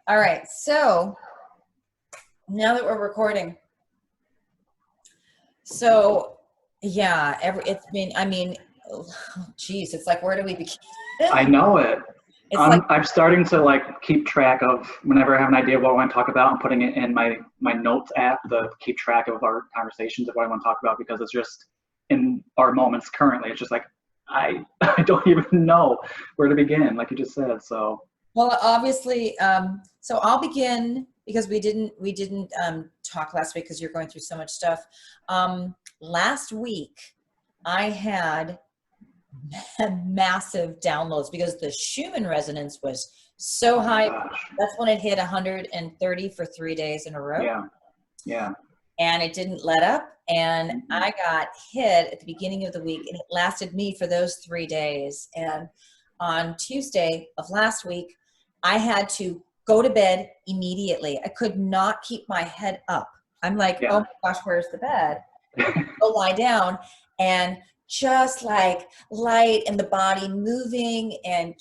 All right. So now that we're recording, so yeah, it's been, I mean, geez, it's like, where do we begin? I know it. It's like, I'm starting to like keep track of whenever I have an idea of what I want to talk about. I'm putting it in my notes app to keep track of our conversations of what I want to talk about, because it's just in our moments currently. It's just like I don't even know where to begin, like you just said. So well, obviously, so I'll begin because we didn't talk last week because you're going through so much stuff. Last week, I had massive downloads because the Schumann resonance was so high. That's when it hit 130 for 3 days in a row. Yeah. And it didn't let up. And I got hit at the beginning of the week, and it lasted me for those 3 days. And on Tuesday of last week, I had to go to bed immediately. I could not keep my head up. I'm like, oh my gosh, where's the bed? Go lie down. And just like light and the body moving and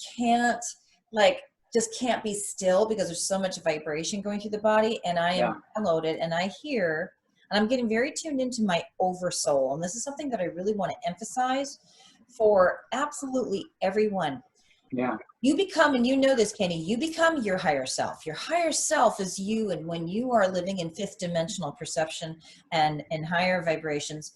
just can't be still because there's so much vibration going through the body. And I am downloaded, and I hear, and I'm getting very tuned into my Oversoul. And this is something that I really want to emphasize for absolutely everyone. Yeah. You become, and you know this, Kenny, you become your higher self. Your higher self is you. And when you are living in fifth dimensional perception and higher vibrations,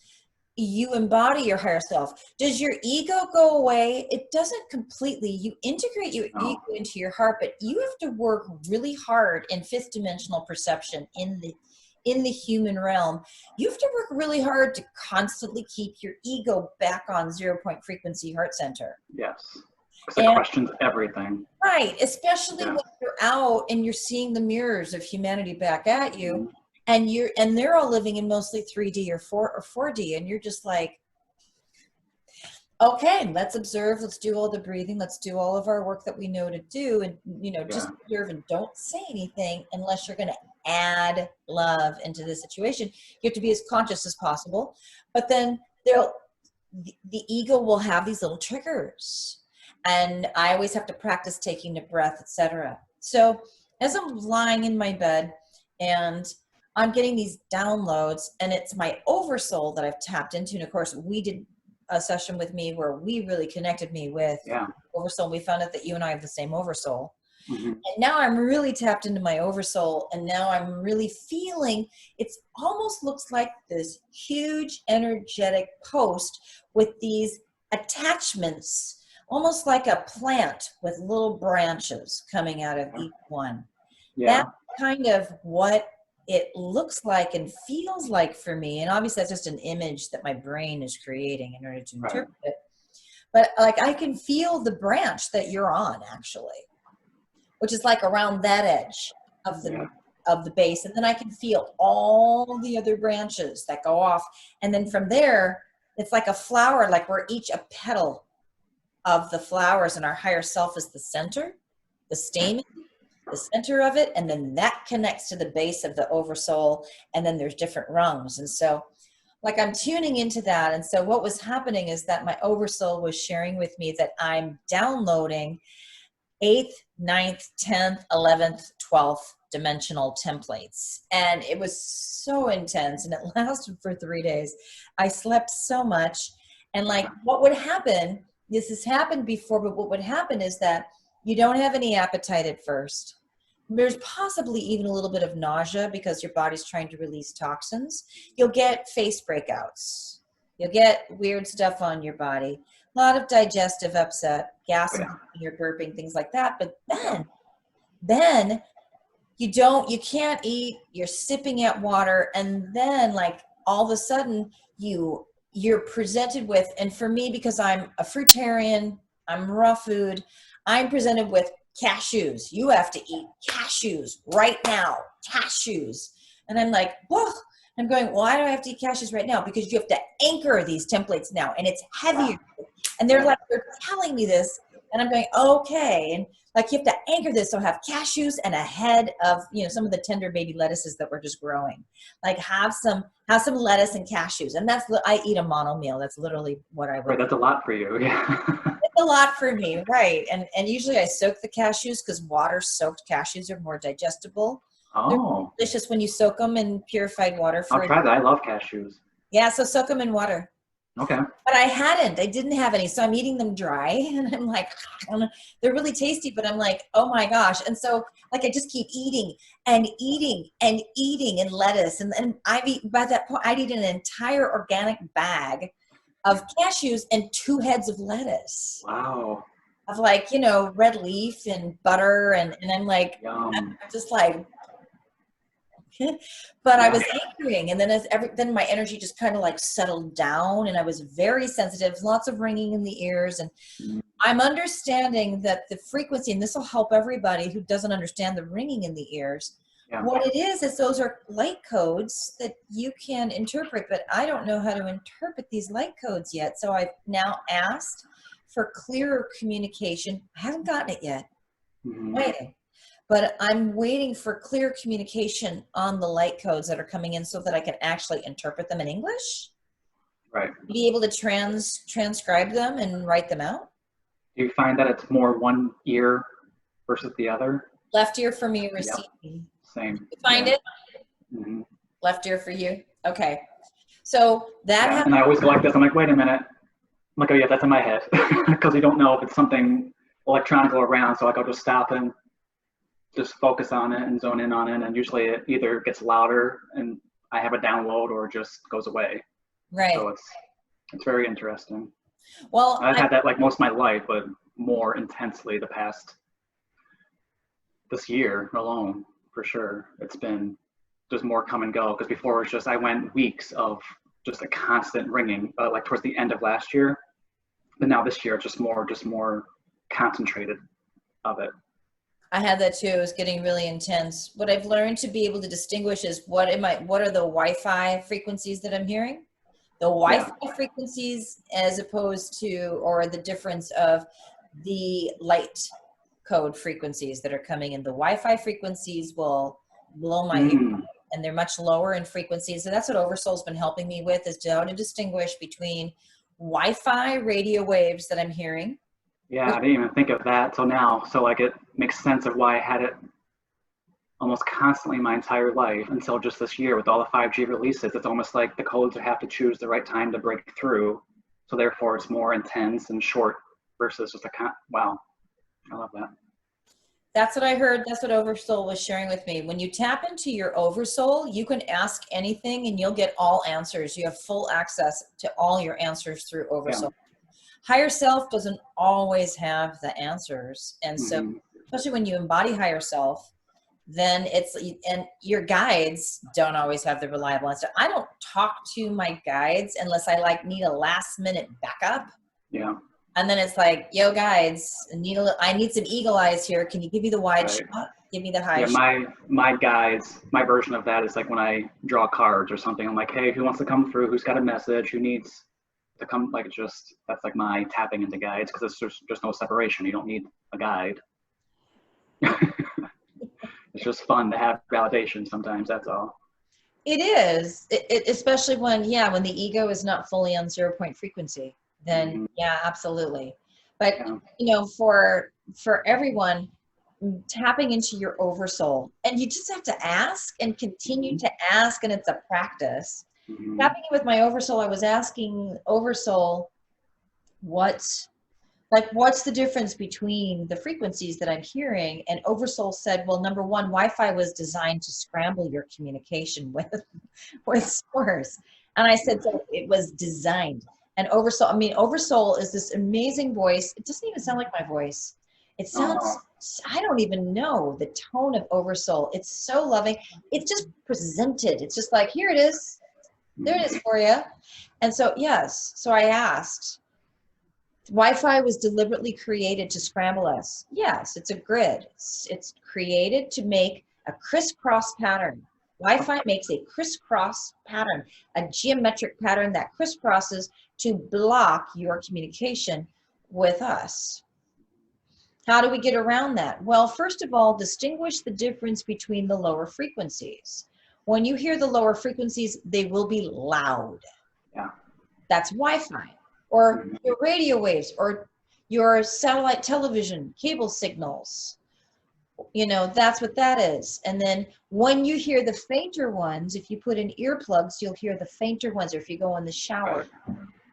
you embody your higher self. Does your ego go away? It doesn't completely. You integrate your ego into your heart, but you have to work really hard in fifth dimensional perception in the human realm. You have to work really hard to constantly keep your ego back on 0 point frequency heart center. Yes. Because it questions everything. Right. Especially when you're out and you're seeing the mirrors of humanity back at you. And they're all living in mostly 3D or 4D, and you're just like, okay, let's observe, let's do all the breathing, let's do all of our work that we know to do, and just observe and don't say anything unless you're going to add love into the situation. You have to be as conscious as possible, but then the ego will have these little triggers, and I always have to practice taking a breath, etc. So as I'm lying in my bed and I'm getting these downloads, and it's my Oversoul that I've tapped into. And of course, we did a session with me where we really connected me with Oversoul. We found out that you and I have the same Oversoul. And now I'm really tapped into my Oversoul. And now I'm really feeling, it almost looks like this huge energetic post with these attachments, almost like a plant with little branches coming out of each one. That's kind of what it looks like and feels like for me. And obviously that's just an image that my brain is creating in order to interpret it. But like, I can feel the branch that you're on, actually, which is like around that edge of the base. And then I can feel all the other branches that go off. And then from there, it's like a flower, like we're each a petal of the flowers, and our higher self is the center, the stamen, the center of it, and then that connects to the base of the Oversoul, and then there's different rungs. And so like I'm tuning into that. And so what was happening is that my Oversoul was sharing with me that I'm downloading 8th, 9th, 10th, 11th, 12th dimensional templates. And it was so intense, and it lasted for 3 days. I slept so much. And like what would happen, this has happened before, but what would happen is that you don't have any appetite at first. There's possibly even a little bit of nausea because your body's trying to release toxins. You'll get face breakouts. You'll get weird stuff on your body. A lot of digestive upset, gas, you're burping, things like that. But then you can't eat, you're sipping at water. And then like all of a sudden you're presented with, and for me, because I'm a fruitarian, I'm raw food, I'm presented with cashews. You have to eat cashews right now. Cashews. And I'm like, whoa. I'm going, why do I have to eat cashews right now? Because you have to anchor these templates now, and it's heavier. And they're telling me this, and I'm going, okay. And like, you have to anchor this. So have cashews and a head of, some of the tender baby lettuces that we're just growing. Like have some lettuce and cashews. And I eat a mono meal. That's literally what I would. Right, that's a lot for you. Yeah. a lot for me, right? And usually I soak the cashews because water-soaked cashews are more digestible. They're Oh, delicious when you soak them in purified water I'll for try that. I love cashews. yeah, so soak them in water. Okay. But I didn't have any, so I'm eating them dry, and I'm like, they're really tasty, but I'm like, oh my gosh. And so like I just keep eating and eating and eating and lettuce, and by that point I'd eat an entire organic bag of cashews and 2 heads of lettuce. Wow. Of like, red leaf and butter, and I'm like, Yum. I'm just like, but I Yeah. was angering, and then my energy just kind of like settled down, and I was very sensitive, lots of ringing in the ears, and Mm, I'm understanding that the frequency, and this will help everybody who doesn't understand the ringing in the ears. yeah. What it is those are light codes that you can interpret, but I don't know how to interpret these light codes yet. So I've now asked for clearer communication. I haven't gotten it yet. Mhm. Waiting. But I'm waiting for clear communication on the light codes that are coming in so that I can actually interpret them in English, Right. be able to transcribe them and write them out. Do you find that it's more one ear versus the other? Left ear for me Yep. receiving. Same. Find Yeah. it? Mhm. Left ear for you? Okay. So that Yeah. happens. And I always go like this. I'm like, wait a minute. I'm like, oh yeah, that's in my head. Because you don't know if it's something electronic around. So like I'll just stop and just focus on it and zone in on it. And usually it either gets louder and I have a download or just goes away. Right. So it's very interesting. Well, I've had that like most of my life, but more intensely this year alone, for sure. It's been just more come and go. Because before it was just, I went weeks of just a constant ringing, like towards the end of last year. But now this year, it's just more concentrated of it. I had that too. It was getting really intense. What I've learned to be able to distinguish is what are the Wi-Fi frequencies that I'm hearing? The Wi-Fi frequencies as opposed to, or the difference of the light code frequencies that are coming in. The Wi-Fi frequencies will blow my ear, and they're much lower in frequencies. So that's what Oversoul's been helping me with, is how to distinguish between Wi-Fi radio waves that I'm hearing. Yeah, I didn't even think of that till now. So like it makes sense of why I had it almost constantly my entire life until just this year with all the 5G releases. It's almost like the codes have to choose the right time to break through. So therefore it's more intense and short versus just wow. I love that. That's what I heard. That's what Oversoul was sharing with me. When you tap into your Oversoul, you can ask anything and you'll get all answers. You have full access to all your answers through Oversoul. Yeah. Higher self doesn't always have the answers. And so, especially when you embody higher self, then and your guides don't always have the reliable answer. I don't talk to my guides unless I need a last minute backup. Yeah. And then it's like, yo, guides, I need some eagle eyes here. Can you give me the wide shot? Give me the high shot. My guides, my version of that is like when I draw cards or something. I'm like, hey, who wants to come through? Who's got a message? Who needs to come? Like, that's like my tapping into guides, because there's no separation. You don't need a guide. It's just fun to have validation sometimes. That's all. It is, especially when the ego is not fully on 0 point frequency. Then yeah, absolutely. But for everyone, tapping into your Oversoul, and you just have to ask and continue to ask, and it's a practice. Tapping in with my Oversoul, I was asking Oversoul, what's the difference between the frequencies that I'm hearing? And Oversoul said, well, number one, Wi-Fi was designed to scramble your communication with source. And I said, so it was designed. And Oversoul is this amazing voice. It doesn't even sound like my voice. It sounds, I don't even know the tone of Oversoul. It's so loving. It's just presented. It's just like, here it is. There it is for you. And so, yes. So I asked, Wi-Fi was deliberately created to scramble us. Yes, it's a grid. It's created to make a crisscross pattern. Wi-Fi makes a crisscross pattern, a geometric pattern that crisscrosses to block your communication with us. How do we get around that? Well, first of all, distinguish the difference between the lower frequencies. When you hear the lower frequencies, they will be loud. Yeah. That's Wi-Fi. Or your radio waves, or your satellite television, cable signals. You know, that's what that is. And then when you hear the fainter ones, if you put in earplugs, you'll hear the fainter ones, or if you go in the shower,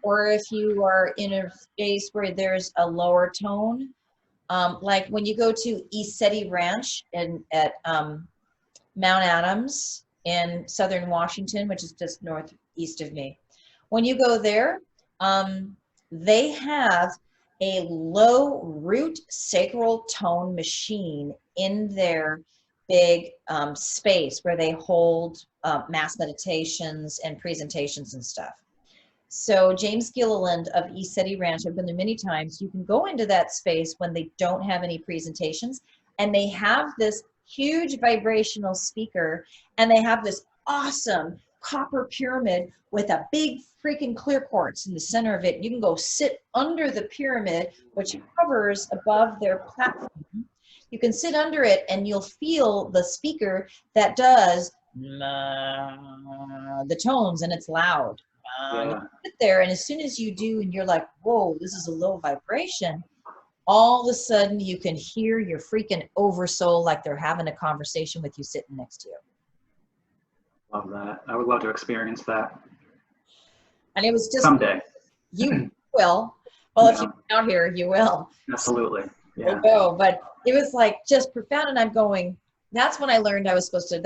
or if you are in a space where there's a lower tone, like when you go to ECETI Ranch at Mount Adams in southern Washington, which is just northeast of me. When you go there, they have a low root sacral tone machine in their big space where they hold mass meditations and presentations and stuff. So James Gilliland of ECETI Ranch, I've been there many times. You can go into that space when they don't have any presentations, and they have this huge vibrational speaker, and they have this awesome copper pyramid with a big freaking clear quartz in the center of it. You can go sit under the pyramid, which hovers above their platform. You can sit under it and you'll feel the speaker that does the tones, and it's loud. You sit there, and as soon as you do, and you're like, whoa, this is a low vibration, all of a sudden you can hear your freaking oversoul like they're having a conversation with you sitting next to you. Love that. I would love to experience that. And it was just someday. You will. Well, if you're out here, you will. Absolutely. Yeah. We'll go. But it was like just profound, and I'm going. That's when I learned that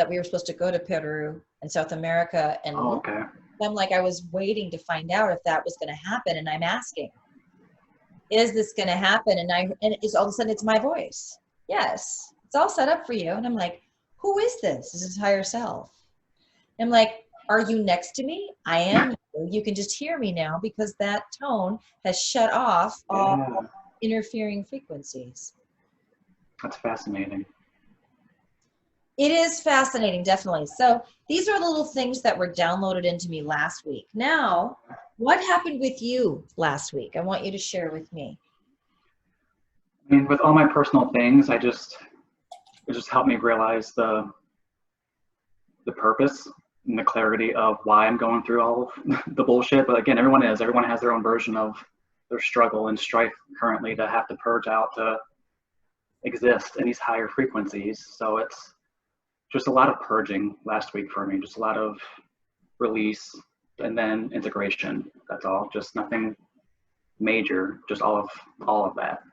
we were supposed to go to Peru and South America, and okay. I'm like, I was waiting to find out if that was going to happen, and I'm asking, is this going to happen? And it's all of a sudden it's my voice. Yes, it's all set up for you. And I'm like, who is this? This is higher self. I'm like, are you next to me? I am. You can just hear me now because that tone has shut off all interfering frequencies. That's fascinating. It is fascinating, definitely. So these are the little things that were downloaded into me last week. Now, what happened with you last week? I want you to share with me. I mean, with all my personal things, it just helped me realize the purpose and the clarity of why I'm going through all of the bullshit. But again, everyone has their own version of their struggle and strife currently to have to purge out to exist in these higher frequencies. So it's just a lot of purging last week for me, just a lot of release and then integration. That's all, just nothing major, just all of that.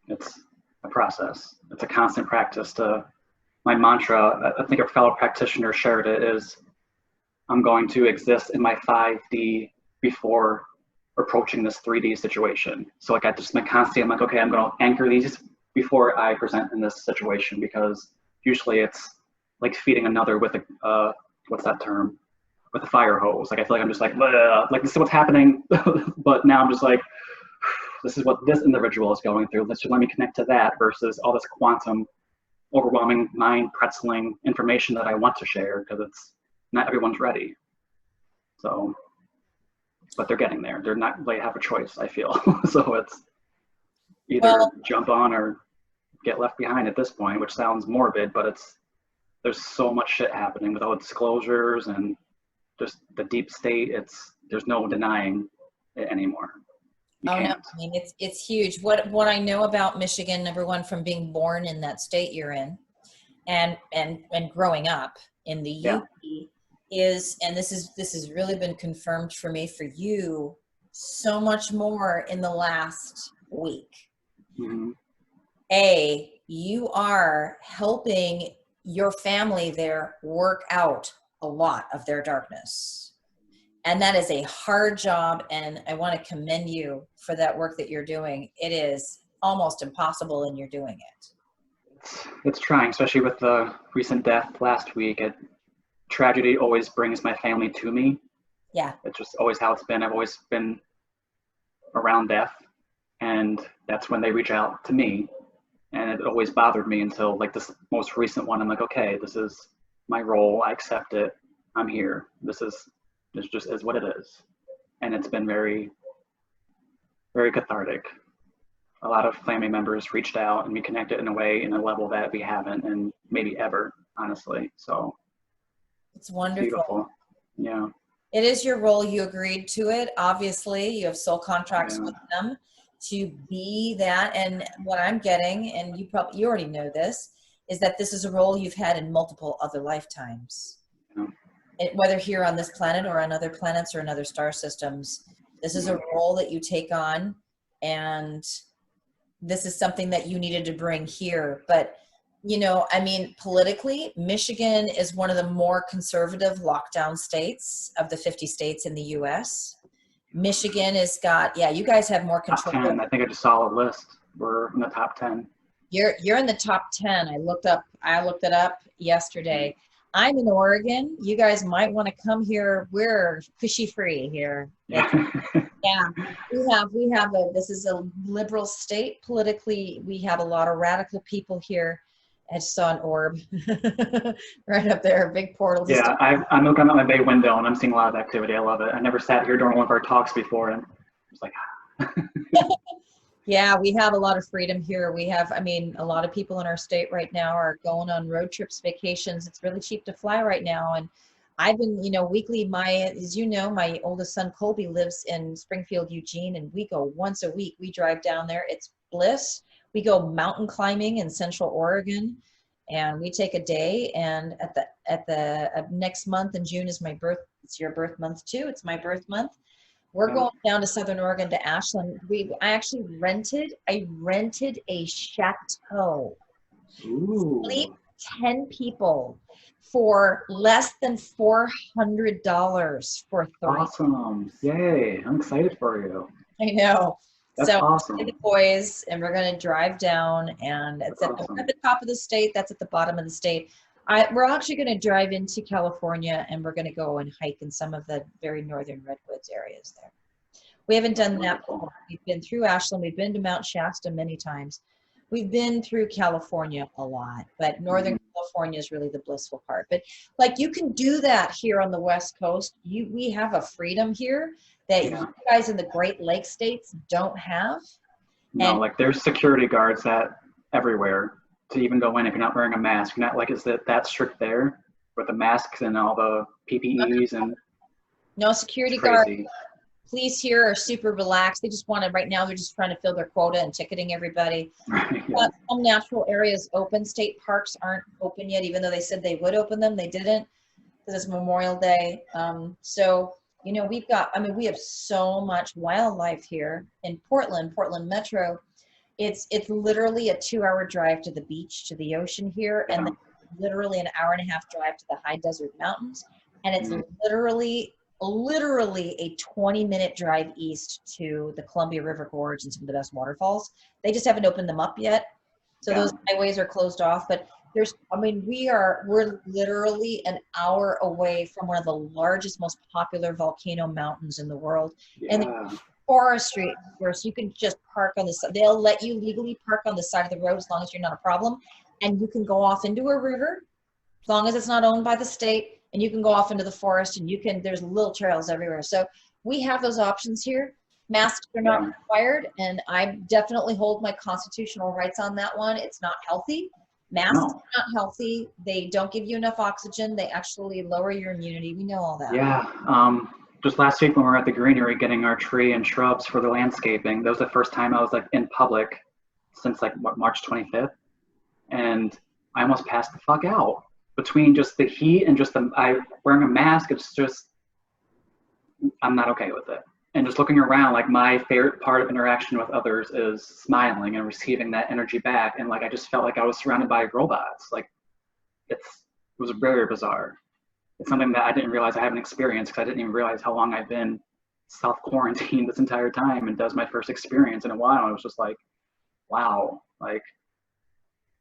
It's a process. It's a constant practice. My mantra, I think a fellow practitioner shared it, is I'm going to exist in my 5D before approaching this 3D situation. So like I'm like, okay, I'm going to anchor these before I present in this situation, because usually it's like feeding another with a what's that term? With a fire hose. Like I feel like I'm just like this is what's happening, but now I'm just like, this is what this individual is going through. Let me connect to that versus all this quantum, overwhelming, mind pretzeling information that I want to share, because it's not everyone's ready. So, but they're getting there. They have a choice, I feel. So it's either jump on or get left behind at this point, which sounds morbid, but there's so much shit happening with all the disclosures and just the deep state. There's no denying it anymore. You can't. No, I mean, it's huge. What I know about Michigan, number one, from being born in that state you're in, and growing up in the UP, is, and this has really been confirmed for me, for you, so much more in the last week. Mm-hmm. You are helping your family there work out a lot of their darkness. And that is a hard job, and I want to commend you for that work that you're doing. It is almost impossible, and you're doing it. It's trying, especially with the recent death last week. Tragedy always brings my family to me. Yeah. It's just always how it's been. I've always been around death, and that's when they reach out to me. And it always bothered me until like this most recent one. I'm like, okay, this is my role. I accept it. I'm here. This just is what it is. And it's been very, very cathartic. A lot of family members reached out, and we connected in a level that we haven't, and maybe ever, honestly. So it's wonderful. Beautiful. Yeah. It is your role. You agreed to it. Obviously, you have soul contracts with them. to be that. And what I'm getting, and you already know this, is that this is a role you've had in multiple other lifetimes. Whether here on this planet or on other planets or in other star systems, this is a role that you take on, and this is something that you needed to bring here. But, you know, I mean, politically, Michigan is one of the more conservative lockdown states of the 50 states in the US. Michigan has got, yeah, you guys have more control. Top 10. I think I just saw a list. We're in the top 10. You're in the top 10. I looked it up yesterday. I'm in Oregon. You guys might want to come here. We're fishy free here. Yeah. Yeah, this is a liberal state politically. We have a lot of radical people here. I just saw an orb right up there, big portal. Yeah, I'm looking out my bay window and I'm seeing a lot of activity. I love it. I never sat here during one of our talks before, and it's like, yeah, we have a lot of freedom here. We have, I mean, a lot of people in our state right now are going on road trips, vacations. It's really cheap to fly right now. And I've been, you know, weekly, as you know, my oldest son, Colby, lives in Springfield, Eugene, and we go once a week. We drive down there. It's bliss. We go mountain climbing in Central Oregon, and we take a day. And at the next month in June is my birth. It's your birth month too. It's my birth month. We're going down to Southern Oregon to Ashland. I actually rented a chateau. ooh, Sleep 10 people for less than $400 for 3. awesome. Yay. I'm excited for you. I know. That's so awesome. the boys, and we're going to drive down, and it's at the top of the state. That's at the bottom of the state. We're actually going to drive into California, and we're going to go and hike in some of the very northern redwoods areas there. We haven't done that before. We've been through Ashland. We've been to Mount Shasta many times. We've been through California a lot, but Northern California is really the blissful part. But like, you can do that here on the West Coast. We have a freedom here that you guys in the Great Lakes states don't have. No, like there's security guards everywhere to even go in if you're not wearing a mask. You're not like, is that strict there with the masks and all the PPEs and no security guards. Police here are super relaxed. They just want to, right now, they're just trying to fill their quota and ticketing everybody. Right, yeah. Some natural areas open. State parks aren't open yet, even though they said they would open them. They didn't because it's Memorial Day. So, you know, we have so much wildlife here in Portland Metro. It's literally a 2-hour drive to the beach, to the ocean here, and then literally an 1.5-hour drive to the high desert mountains. And it's literally a 20-minute drive east to the Columbia River Gorge and some of the best waterfalls. They just haven't opened them up yet. So those highways are closed off, but we're literally an hour away from one of the largest, most popular volcano mountains in the world. Yeah. And the forestry, where you can just park on the side. They'll let you legally park on the side of the road as long as you're not a problem. And you can go off into a river as long as it's not owned by the state. And you can go off into the forest, and there's little trails everywhere. So we have those options here. Masks are not required, and I definitely hold my constitutional rights on that one. It's not healthy. Masks are not healthy. They don't give you enough oxygen. They actually lower your immunity. We know all that. Yeah. Just last week when we were at the greenery getting our tree and shrubs for the landscaping, that was the first time I was like in public since like March 25th, and I almost passed the fuck out. Between just the heat and just wearing a mask, it's just, I'm not okay with it. And just looking around, like my favorite part of interaction with others is smiling and receiving that energy back. And like, I just felt like I was surrounded by robots. Like it was very bizarre. It's something that I didn't realize I haven't experienced, because I didn't even realize how long I've been self-quarantined this entire time. And that was my first experience in a while. I was just like, wow, like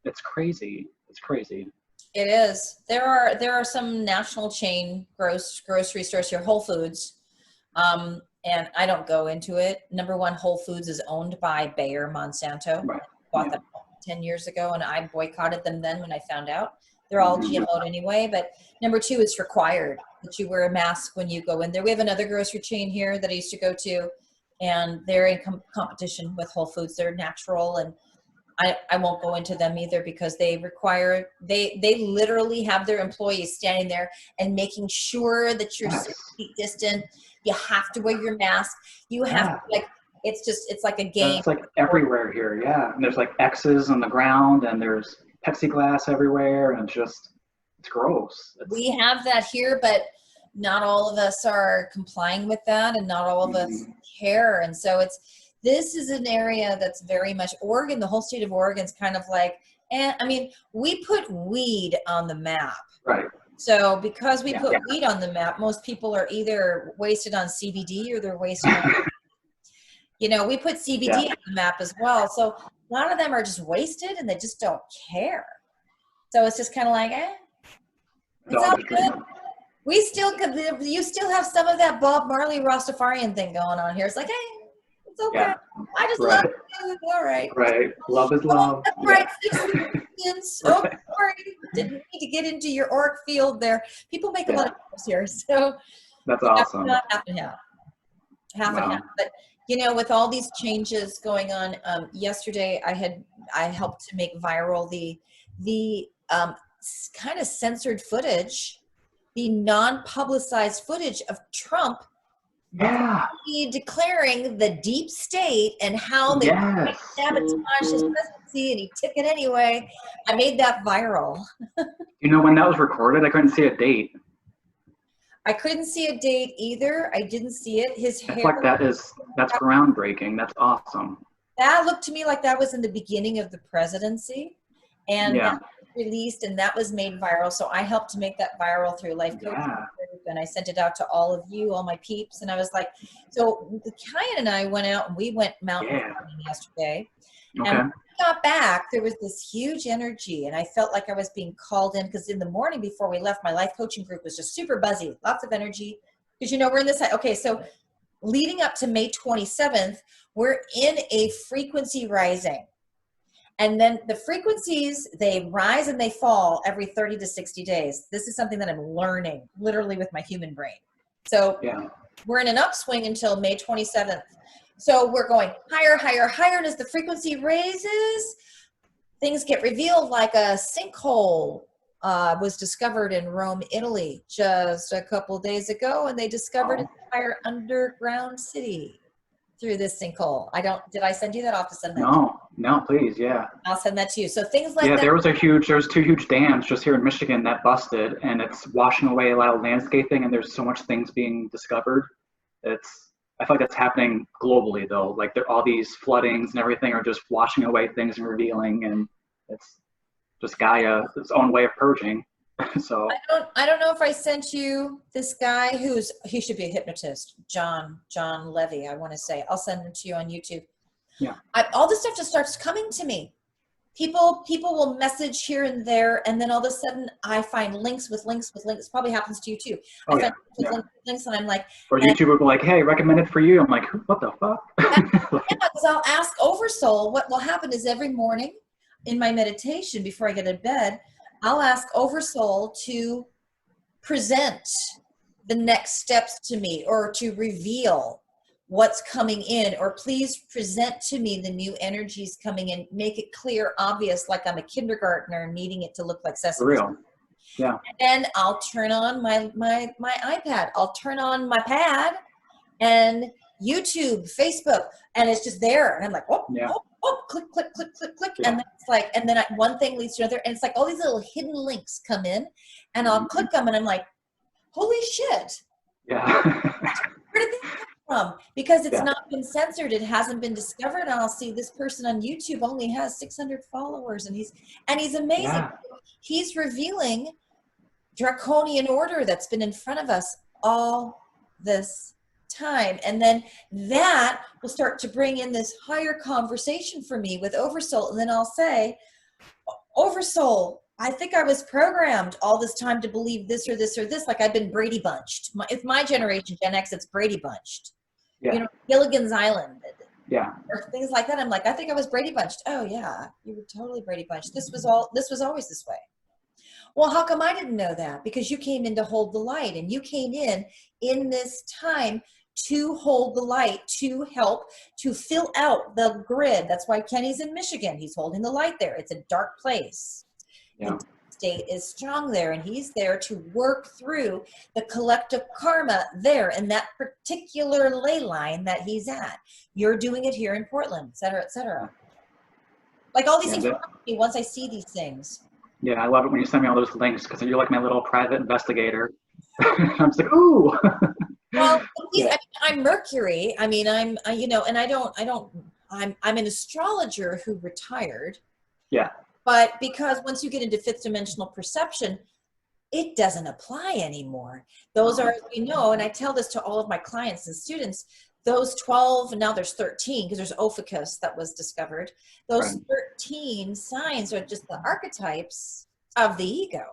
it's crazy. It's crazy. It is. There are some national chain grocery stores here, Whole Foods, and I don't go into it. Number one, Whole Foods is owned by Bayer Monsanto. Right. Bought them 10 years ago, and I boycotted them then when I found out. They're all GMO'd anyway. But number two, it's required that you wear a mask when you go in there. We have another grocery chain here that I used to go to, and they're in competition with Whole Foods. They're natural, and I won't go into them either, because they literally have their employees standing there and making sure that you're 6 feet distant. You have to wear your mask. You have to, like, it's like a game. It's like everywhere here, yeah. And there's like X's on the ground, and there's plexiglass everywhere, and it's gross. We have that here, but not all of us are complying with that, and not all of us care. And so this is an area that's very much Oregon. The whole state of Oregon is kind of like, I mean, we put weed on the map. Right. So because we put weed on the map, most people are either wasted on CBD or they're wasted on, we put CBD on the map as well. So a lot of them are just wasted and they just don't care. So it's just kind of like, it's all good. You still have some of that Bob Marley Rastafarian thing going on here. It's like, hey, it's okay. Yeah. I just love you. All right. Right. Love is love. That's right. So sorry. Didn't need to get into your auric field there. People make a lot of noise here. So that's awesome. Not half and half. Half and half. But with all these changes going on, yesterday I helped to make viral the kind of censored footage, the non-publicized footage of Trump declaring the deep state and how they sabotage his presidency, and he took it anyway. I made that viral. When that was recorded, I couldn't see a date. I couldn't see a date either. I didn't see it. His hair. Like that's groundbreaking. That's awesome. That looked to me like that was in the beginning of the presidency, and that was released, and that was made viral. So I helped to make that viral through Life Coaching Group, and I sent it out to all of you, all my peeps. And I was like, so Kyan and I went out and we went mountain climbing yesterday. Okay. And when we got back, there was this huge energy, and I felt like I was being called in, because in the morning before we left, my Life Coaching Group was just super buzzy, lots of energy, because we're in this. Okay, so leading up to May 27th, we're in a frequency rising. And then the frequencies, they rise and they fall every 30 to 60 days. This is something that I'm learning literally with my human brain. So we're in an upswing until May 27th. So we're going higher, higher, higher. And as the frequency raises, things get revealed, like a sinkhole was discovered in Rome, Italy just a couple of days ago. And they discovered an entire underground city through this sinkhole. Did I send you that? Off to send that? No, please. Yeah. I'll send that to you. So things like that. There's two huge dams just here in Michigan that busted, and it's washing away a lot of landscaping, and there's so much things being discovered. I feel like that's happening globally though. Like all these floodings and everything are just washing away things and revealing, and it's just Gaia, its own way of purging. So I don't know if I sent you this guy he should be a hypnotist, John Levy, I want to say. I'll send him to you on YouTube. Yeah. All this stuff just starts coming to me. People will message here and there, and then all of a sudden I find links with links with links. It probably happens to you too. I find links, and I'm like, or YouTube will be like, hey, recommended for you. I'm like, what the fuck? Because I'll ask Oversoul. What will happen is every morning in my meditation before I get to bed, I'll ask Oversoul to present the next steps to me, or to reveal what's coming in, or please present to me the new energies coming in. Make it clear, obvious, like I'm a kindergartner needing it to look like Sesame Street. For real. Yeah. And then I'll turn on my iPad. I'll turn on my pad and YouTube, Facebook, and it's just there. And I'm like, click, click, click, click, click. Yeah. And then it's like, and then one thing leads to another, and it's like all these little hidden links come in, and I'll click them, and I'm like, holy shit. Yeah. Where did they come from? Because it's not been censored. It hasn't been discovered. And I'll see this person on YouTube only has 600 followers, and he's amazing. Yeah. He's revealing draconian order that's been in front of us all this time. And then that will start to bring in this higher conversation for me with Oversoul. And then I'll say, Oversoul, I think I was programmed all this time to believe this or this or this, like I've been Brady Bunched. It's my generation, Gen X, it's Brady Bunched. Yeah. Gilligan's Island. Yeah. Or things like that. I'm like, I think I was Brady Bunched. Oh yeah, you were totally Brady Bunched. This was always this way. Well, how come I didn't know that? Because you came in to hold the light, and you came in this time to hold the light, to help, to fill out the grid. That's why Kenny's in Michigan. He's holding the light there. It's a dark place. Yeah. state is strong there, and he's there to work through the collective karma there in that particular ley line that he's at. You're doing it here in Portland, et cetera, et cetera. Like all these things once I see these things. Yeah, I love it when you send me all those links because you're like my little private investigator. I'm just like, ooh. Well, I'm Mercury. I mean, I'm an astrologer who retired. Yeah. But because once you get into fifth dimensional perception, it doesn't apply anymore. Those are, as we know, and I tell this to all of my clients and students, those 12, and now there's 13 because there's Ophiuchus that was discovered. Those 13 signs are just the archetypes of the ego.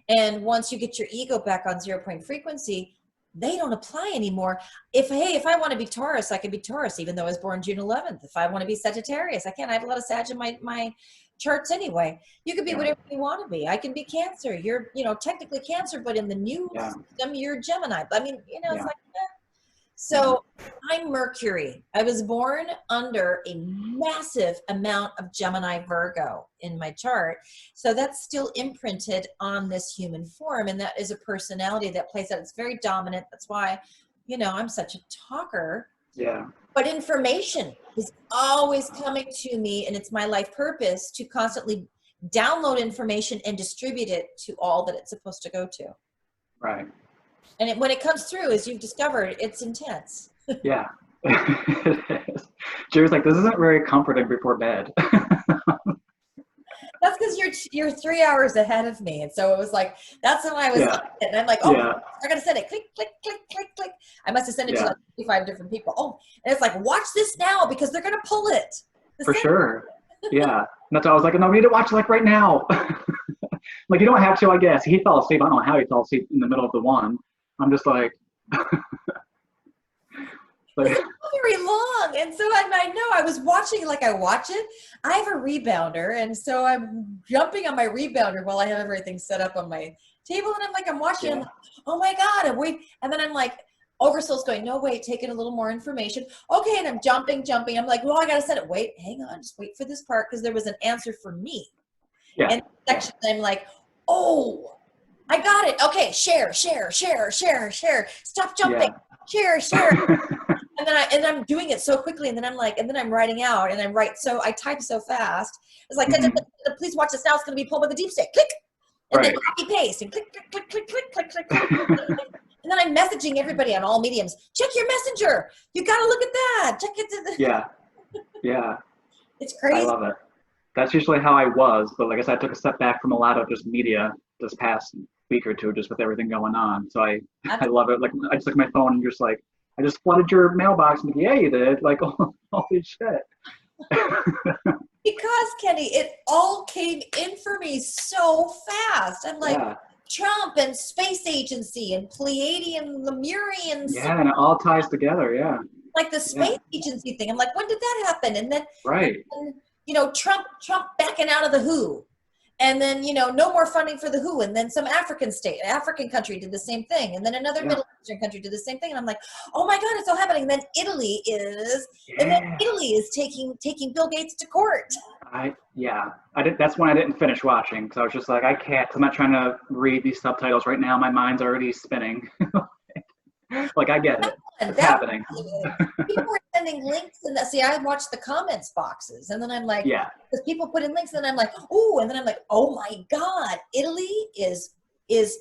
And once you get your ego back on 0 point frequency, they don't apply anymore. If I want to be Taurus, I can be Taurus, even though I was born June 11th. If I want to be Sagittarius, I can. I have a lot of Sag in my charts anyway. You can be whatever you want to be. I can be Cancer. You're, technically Cancer, but in the new system, you're Gemini. I mean, it's like that. So I'm Mercury. I was born under a massive amount of Gemini Virgo in my chart. So that's still imprinted on this human form. And that is a personality that plays out. It's very dominant. That's why, I'm such a talker. Yeah. But information is always coming to me, and it's my life purpose to constantly download information and distribute it to all that it's supposed to go to. Right. And when it comes through, as you've discovered, it's intense. Yeah. It is. Jerry's like, this isn't very comforting before bed. That's because you're 3 hours ahead of me. And so it was like, that's when I was on it. And I'm like, I'm going to send it. Click, click, click, click, click. I must have sent it to like 55 different people. Oh, and it's like, watch this now because they're going to pull it. For sure. Yeah. And that's why I was like, no, we need to watch it like right now. Like, you don't have to, I guess. He fell asleep. I don't know how he fell asleep in the middle of the one. I'm just like, it's not very long. And so I know I was watching, like I watch it. I have a rebounder. And so I'm jumping on my rebounder while I have everything set up on my table. And I'm watching, I'm like, oh my God. And then I'm like, Oversoul's going, no, wait, taking a little more information. Okay. And I'm jumping. I'm like, well, I got to set it. Wait, hang on. Just wait for this part. Cause there was an answer for me. Yeah. And the section, I'm like, oh, I got it. Okay. Share. Stop jumping. Yeah. Share. And I'm doing it so quickly. And then I'm writing out, and I type so fast. It's like, please watch this now. It's going to be pulled by the deep state. Click. And then copy paste and click. And then I'm messaging everybody on all mediums. Check your messenger. You got to look at that. Check it. Yeah. It's crazy. I love it. That's usually how I was. But like I said, I took a step back from a lot of just media this past week or two, just with everything going on. So I love it. Like, I just look at my phone and just like, I just flooded your mailbox. And yeah, you did. Like, holy shit. Because, Kenny, it all came in for me so fast. I'm like, Trump and space agency and Pleiadian, Lemurian. Yeah, and it all ties together, yeah. Like the space agency thing. I'm like, when did that happen? And then, Trump backing out of the WHO. And then, no more funding for the WHO. And then some African country did the same thing. And then another Middle Eastern country did the same thing. And I'm like, oh my God, it's all happening. And then Italy is taking Bill Gates to court. That's when I didn't finish watching. Because I was just like, I can't, because I'm not trying to read these subtitles right now. My mind's already spinning. Like, I get it. It's happening. People were sending links, and I watched the comments boxes, and then I'm like, because people put in links, and then I'm like, oh, and then I'm like, oh my God, Italy is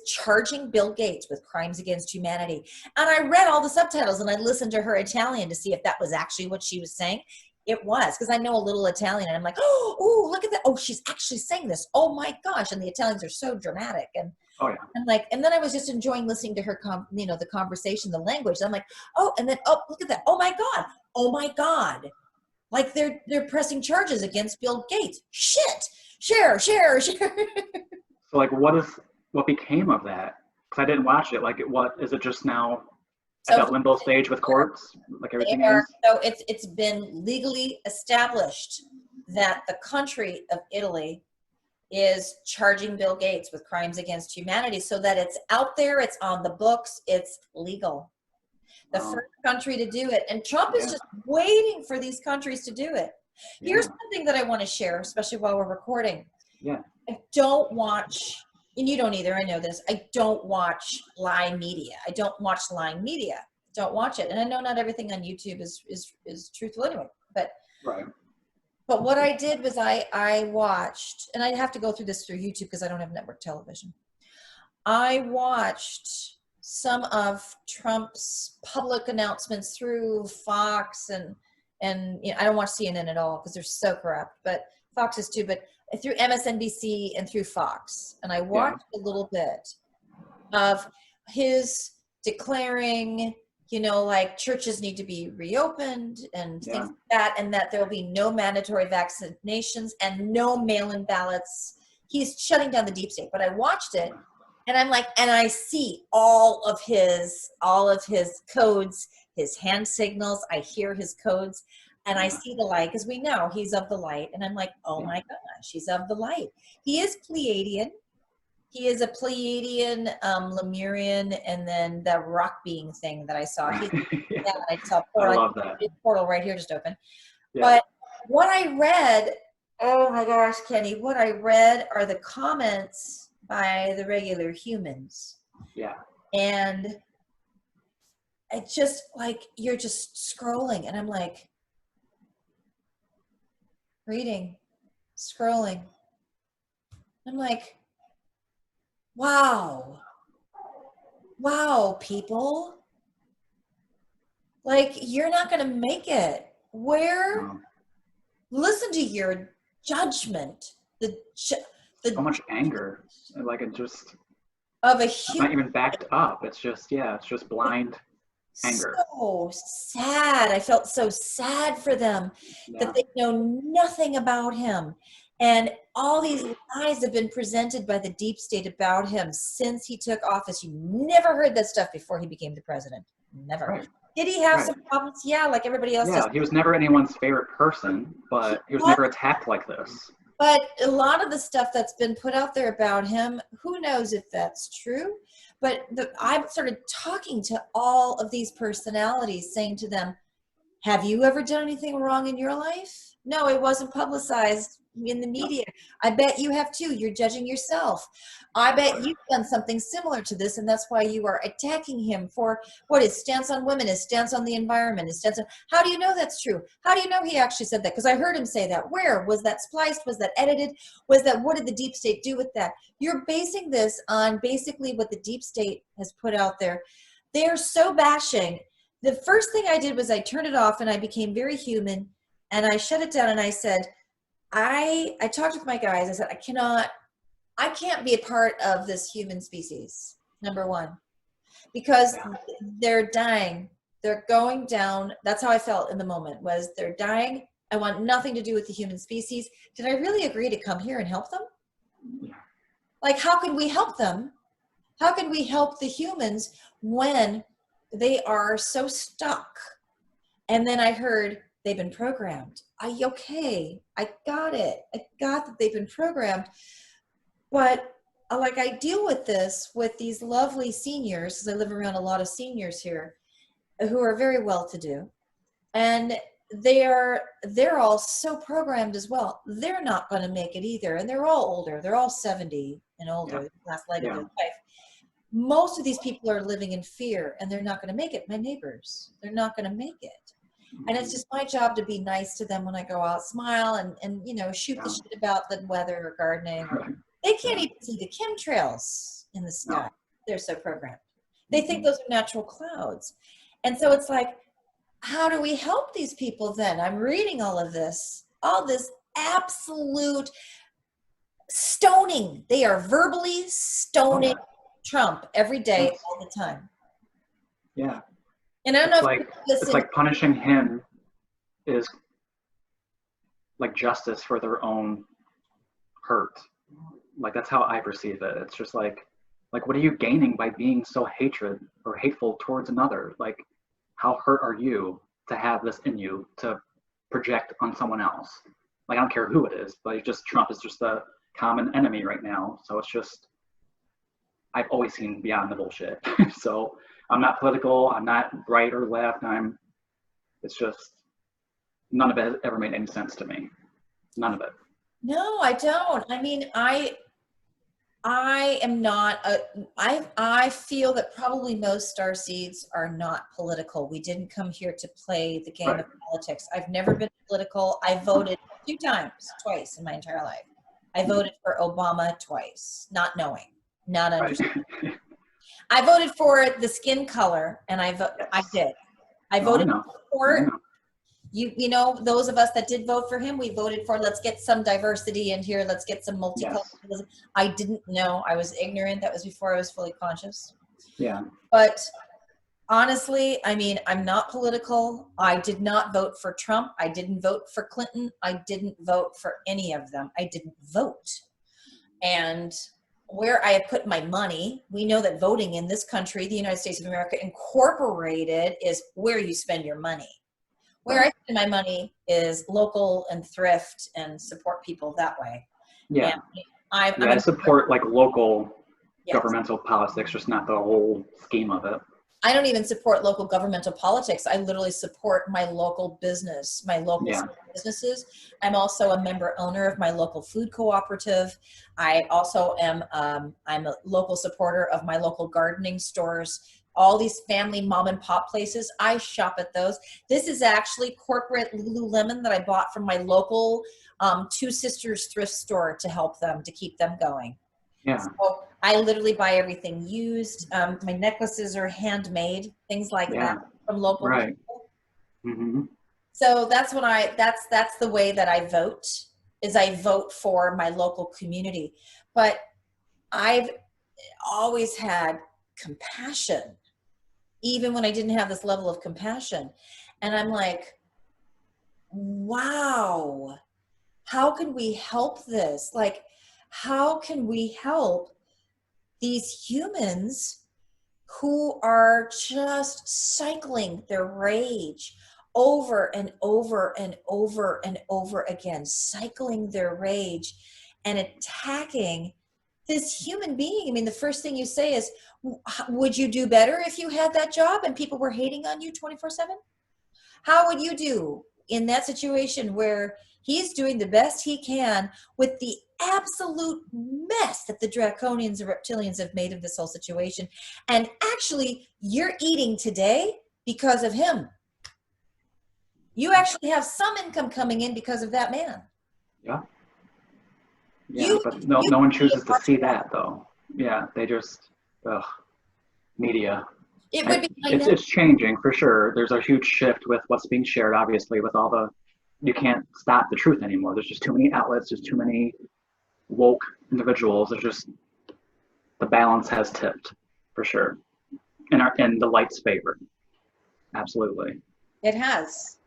charging Bill Gates with crimes against humanity. And I read all the subtitles, and I listened to her Italian to see if that was actually what she was saying. It was, because I know a little Italian, and I'm like, oh, look at that. Oh, she's actually saying this. Oh my gosh. And the Italians are so dramatic. And I'm like, and then I was just enjoying listening to her, the conversation, the language. I'm like, oh, and then, oh, look at that. Oh my God. Like they're pressing charges against Bill Gates. Shit. Share. So like, what became of that? Because I didn't watch it. Like, what is it just now? At that limbo stage with courts, like everything is? So it's been legally established that the country of Italy is charging Bill Gates with crimes against humanity, so that it's out there, it's on the books, it's legal. The first country to do it. And Trump is just waiting for these countries to do it. Here's something that I want to share, especially while we're recording. Yeah. I don't watch and you don't either, I know this, I don't watch lie media. I don't watch lying media. Don't watch it. And I know not everything on YouTube is truthful anyway, but Right. but what I did was I watched, and I have to go through this through YouTube because I don't have network television. I watched some of Trump's public announcements through Fox and you know, I don't watch CNN at all because they're so corrupt, but Fox is too, but through MSNBC and through Fox. And I watched a little bit of his declaring, you know, like churches need to be reopened and things like that, and that there will be no mandatory vaccinations and no mail-in ballots. He's shutting down the deep state. But I watched it, and I'm like, and I see all of his codes, his hand signals. I hear his codes, and I see the light because we know he's of the light. And I'm like, oh my gosh, he's of the light. He is Pleiadian. He is a Pleiadian, Lemurian, and then the rock being thing that I saw. He's, I saw portal, I love that. Portal right here just open. But what I read, oh my gosh, Kenny, what I read are the comments by the regular humans. Yeah. And it's just like, you're just scrolling, and I'm like, reading, scrolling. I'm like, wow, people, like, you're not going to make it. Listen to your judgment, the so much anger, like it just of a it's not even backed up. It's just it's just blind anger. So sad. I felt so sad for them that they know nothing about him. And all these lies have been presented by the deep state about him since he took office. You never heard that stuff before he became the president. Never. Right. Did he have some problems? Yeah, like everybody else. Yeah, he was never anyone's favorite person, but he was never attacked like this. But a lot of the stuff that's been put out there about him, who knows if that's true? But I started talking to all of these personalities, saying to them, have you ever done anything wrong in your life? No, it wasn't publicized in the media. I bet you have too. You're judging yourself. I bet you've done something similar to this, and that's why you are attacking him for what his stance on women, his stance on the environment, his stance on, how do you know that's true? How do you know he actually said that? Because I heard him say that. Where? Was that spliced? Was that edited? Was that, what did the deep state do with that? You're basing this on basically what the deep state has put out there. They're so bashing. The first thing I did was I turned it off, and I became very human, and I shut it down, and I said, I talked with my guys. I said, I can't be a part of this human species, number one, because they're dying. They're going down. That's how I felt in the moment, was they're dying. I want nothing to do with the human species. Did I really agree to come here and help them? Like, how can we help them? How can we help the humans when they are so stuck? And then I heard, they've been programmed. Okay, I got it. I got that they've been programmed. But like, I deal with this with these lovely seniors, because I live around a lot of seniors here who are very well-to-do, and they're all so programmed as well. They're not going to make it either, and they're all older. They're all 70 and older, last leg of their life. Most of these people are living in fear, and they're not going to make it. My neighbors, they're not going to make it. And it's just my job to be nice to them when I go out, smile, and you know, shoot the shit about the weather or gardening. They can't even see the chemtrails in the sky. They're so programmed. They think those are natural clouds. And so it's like, how do we help these people then? I'm reading all this absolute stoning. They are verbally stoning Trump every day, all the time. Yeah. And I don't know if it's like punishing him is like justice for their own hurt. Like, that's how I perceive it. It's just like what are you gaining by being so hateful towards another? Like, how hurt are you to have this in you to project on someone else? Like, I don't care who it is, but Trump is just the common enemy right now. So it's just, I've always seen beyond the bullshit. So I'm not political. I'm not right or left. It's just, none of it has ever made any sense to me. None of it. No, I don't. I mean, I am not I feel that probably most starseeds are not political. We didn't come here to play the game Right. of politics. I've never been political. I voted 2 times, twice in my entire life. I voted for Obama twice, not knowing, not Right. understanding. I voted for the skin color, and I Yes. did. I No, I voted know. for I know. you know, those of us that did vote for him, we voted for, let's get some diversity in here, let's get some Yes. multiculturalism. I didn't know, I was ignorant. That was before I was fully conscious. Yeah. But honestly, I mean, I'm not political. I did not vote for Trump. I didn't vote for Clinton. I didn't vote for any of them. I didn't vote. And where I have put my money, we know that voting in this country, the United States of America Incorporated, is where you spend your money. Where I spend my money is local and thrift and support people that way. Yeah. And I support like local yes. governmental politics, just not the whole scheme of it. I don't even support local governmental politics. I literally support my local business, my local businesses. I'm also a member owner of my local food cooperative. I also am, I'm a local supporter of my local gardening stores. All these family mom and pop places, I shop at those. This is actually corporate Lululemon that I bought from my local Two Sisters thrift store to help them, to keep them going. Yeah. So I literally buy everything used. My necklaces are handmade, things like that from local people. Mm-hmm. So that's what that's the way that I vote, is I vote for my local community. But I've always had compassion, even when I didn't have this level of compassion. And I'm like, wow, how can we help this? Like, how can we help these humans who are just cycling their rage over and over and over and over again, cycling their rage and attacking this human being? I mean, the first thing you say is, would you do better if you had that job and people were hating on you 24/7? How would you do in that situation where he's doing the best he can with the absolute mess that the draconians and reptilians have made of this whole situation? And actually, you're eating today because of him. You actually have some income coming in because of that man. Yeah. Yeah, but no one chooses to see that though. Yeah, they just, media. It would be. It's changing for sure. There's a huge shift with what's being shared, obviously, with all the, you can't stop the truth anymore. There's just too many outlets, there's too many woke individuals. There's just, the balance has tipped for sure. In the light's favor. Absolutely. It has.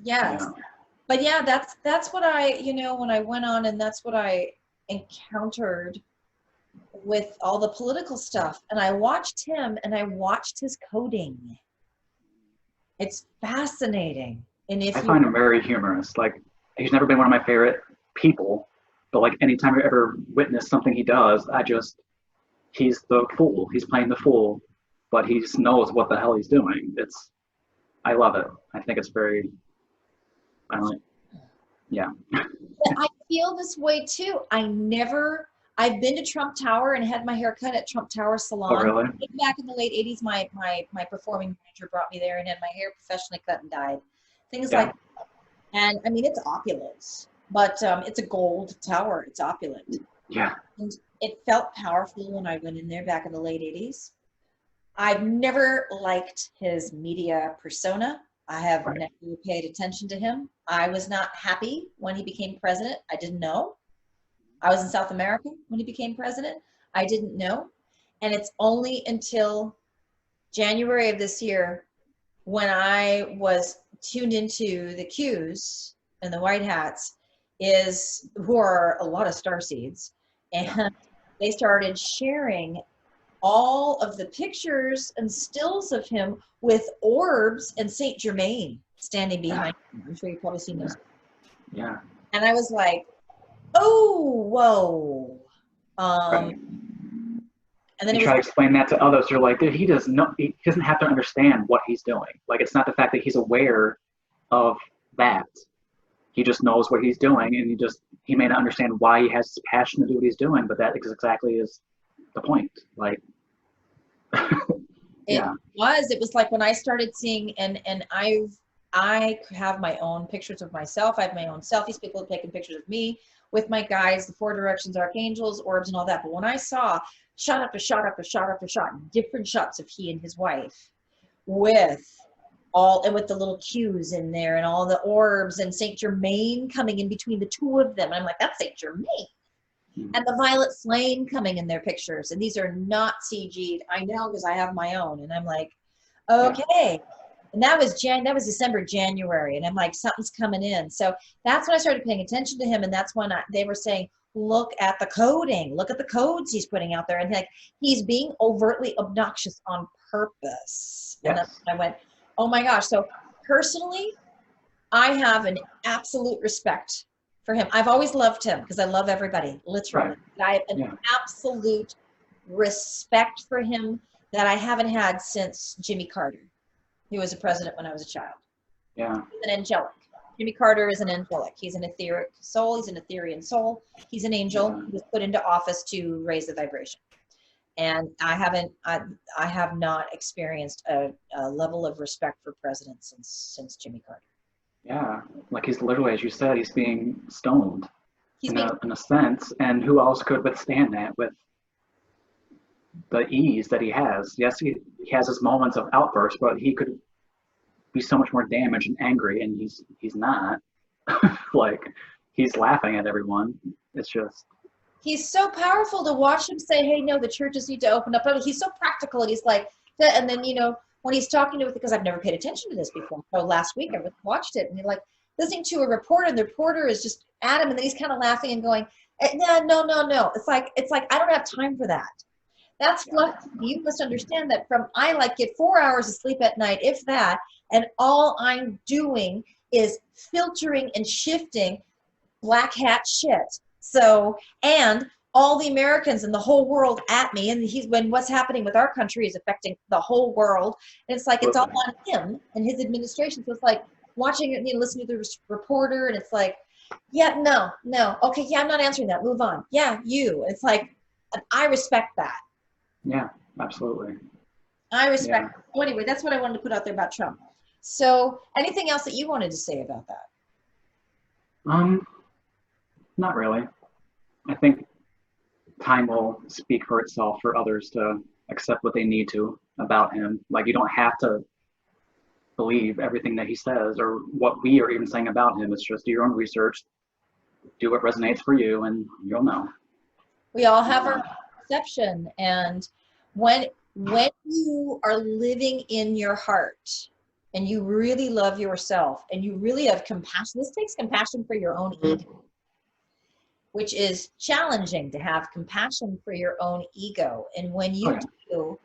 Yes. Yeah. But yeah, that's what I, you know, when I went on, and that's what I encountered with all the political stuff. And I watched him and I watched his coding. It's fascinating. And if I find him very humorous. Like, he's never been one of my favorite people, but like anytime I ever witness something he does, he's the fool. He's playing the fool, but he just knows what the hell he's doing. I love it. I think it's very, yeah. I feel this way too. I've been to Trump Tower and had my hair cut at Trump Tower Salon. Oh, really? Back in the late 80s, my performing manager brought me there and had my hair professionally cut and dyed. Things like that. And I mean, it's opulence, but it's a gold tower. It's opulent. Yeah. And it felt powerful when I went in there back in the late 80s. I've never liked his media persona. I have never paid attention to him. I was not happy when he became president. I didn't know. I was in South America when he became president. I didn't know. And it's only until January of this year, when I was tuned into the Qs and the white hats, who are a lot of starseeds, and they started sharing all of the pictures and stills of him with orbs and Saint Germain standing behind him. I'm sure you've probably seen those. Yeah. And I was like, oh, whoa. And then you try to explain that to others. You're like, he doesn't have to understand what he's doing. Like, it's not the fact that he's aware of that. he just knows what he's doing, and he may not understand why he has this passion to do what he's doing, but that exactly is the point. Like, yeah. It was like when I started seeing, and I have my own pictures of myself. I have my own selfies, people have taken pictures of me with my guides, the 4 directions, archangels, orbs, and all that. But when I saw shot after shot after shot after shot, different shots of he and his wife with with the little cues in there and all the orbs and Saint Germain coming in between the 2 of them. And I'm like, that's Saint Germain. And the violet flame coming in their pictures. And these are not CG'd. I know, because I have my own. And I'm like, okay. And that was December, January. And I'm like, something's coming in. So that's when I started paying attention to him. And that's when they were saying, look at the coding. Look at the codes he's putting out there. And like, he's being overtly obnoxious on purpose. And that's when I went, oh my gosh. So personally, I have an absolute respect for him. I've always loved him because I love everybody, literally. Right. I have an absolute respect for him that I haven't had since Jimmy Carter. He was a president when I was a child. Yeah. He's an angelic. Jimmy Carter is an angelic. He's an etheric soul. He's an Etherean soul. He's an angel. He was put into office to raise the vibration. And I have not experienced a level of respect for presidents since Jimmy Carter. Yeah, like he's literally, as you said, he's being stoned in a sense. And who else could withstand that with the ease that he has? Yes, he has his moments of outbursts, but he could be so much more damaged and angry, and he's not. Like, he's laughing at everyone. It's just... He's so powerful to watch him say, hey, no, the churches need to open up. He's so practical, and he's like, and then, you know, when he's talking to it, because I've never paid attention to this before. So last week I watched it, and you're like listening to a reporter, and the reporter is just at him, and then he's kind of laughing and going, no. It's like I don't have time for that. That's fluff. You must understand that I like get 4 hours of sleep at night, if that, and all I'm doing is filtering and shifting black hat shit. So, and all the Americans and the whole world at me, and when what's happening with our country is affecting the whole world, and it's like it's all on him and his administration. So it's like watching it, listening to the reporter, and it's like, yeah, no, okay, yeah, I'm not answering that. Move on. Yeah, you. It's like, I respect that. Yeah, absolutely. I respect. Yeah. So anyway, that's what I wanted to put out there about Trump. So, anything else that you wanted to say about that? Not really. I think time will speak for itself for others to accept what they need to about him. Like, you don't have to believe everything that he says or what we are even saying about him. It's just do your own research, do what resonates for you, and you'll know. We all have our perception, and when you are living in your heart and you really love yourself and you really have compassion, this takes compassion for your own ego, which is challenging to have compassion for your own ego. And when you do,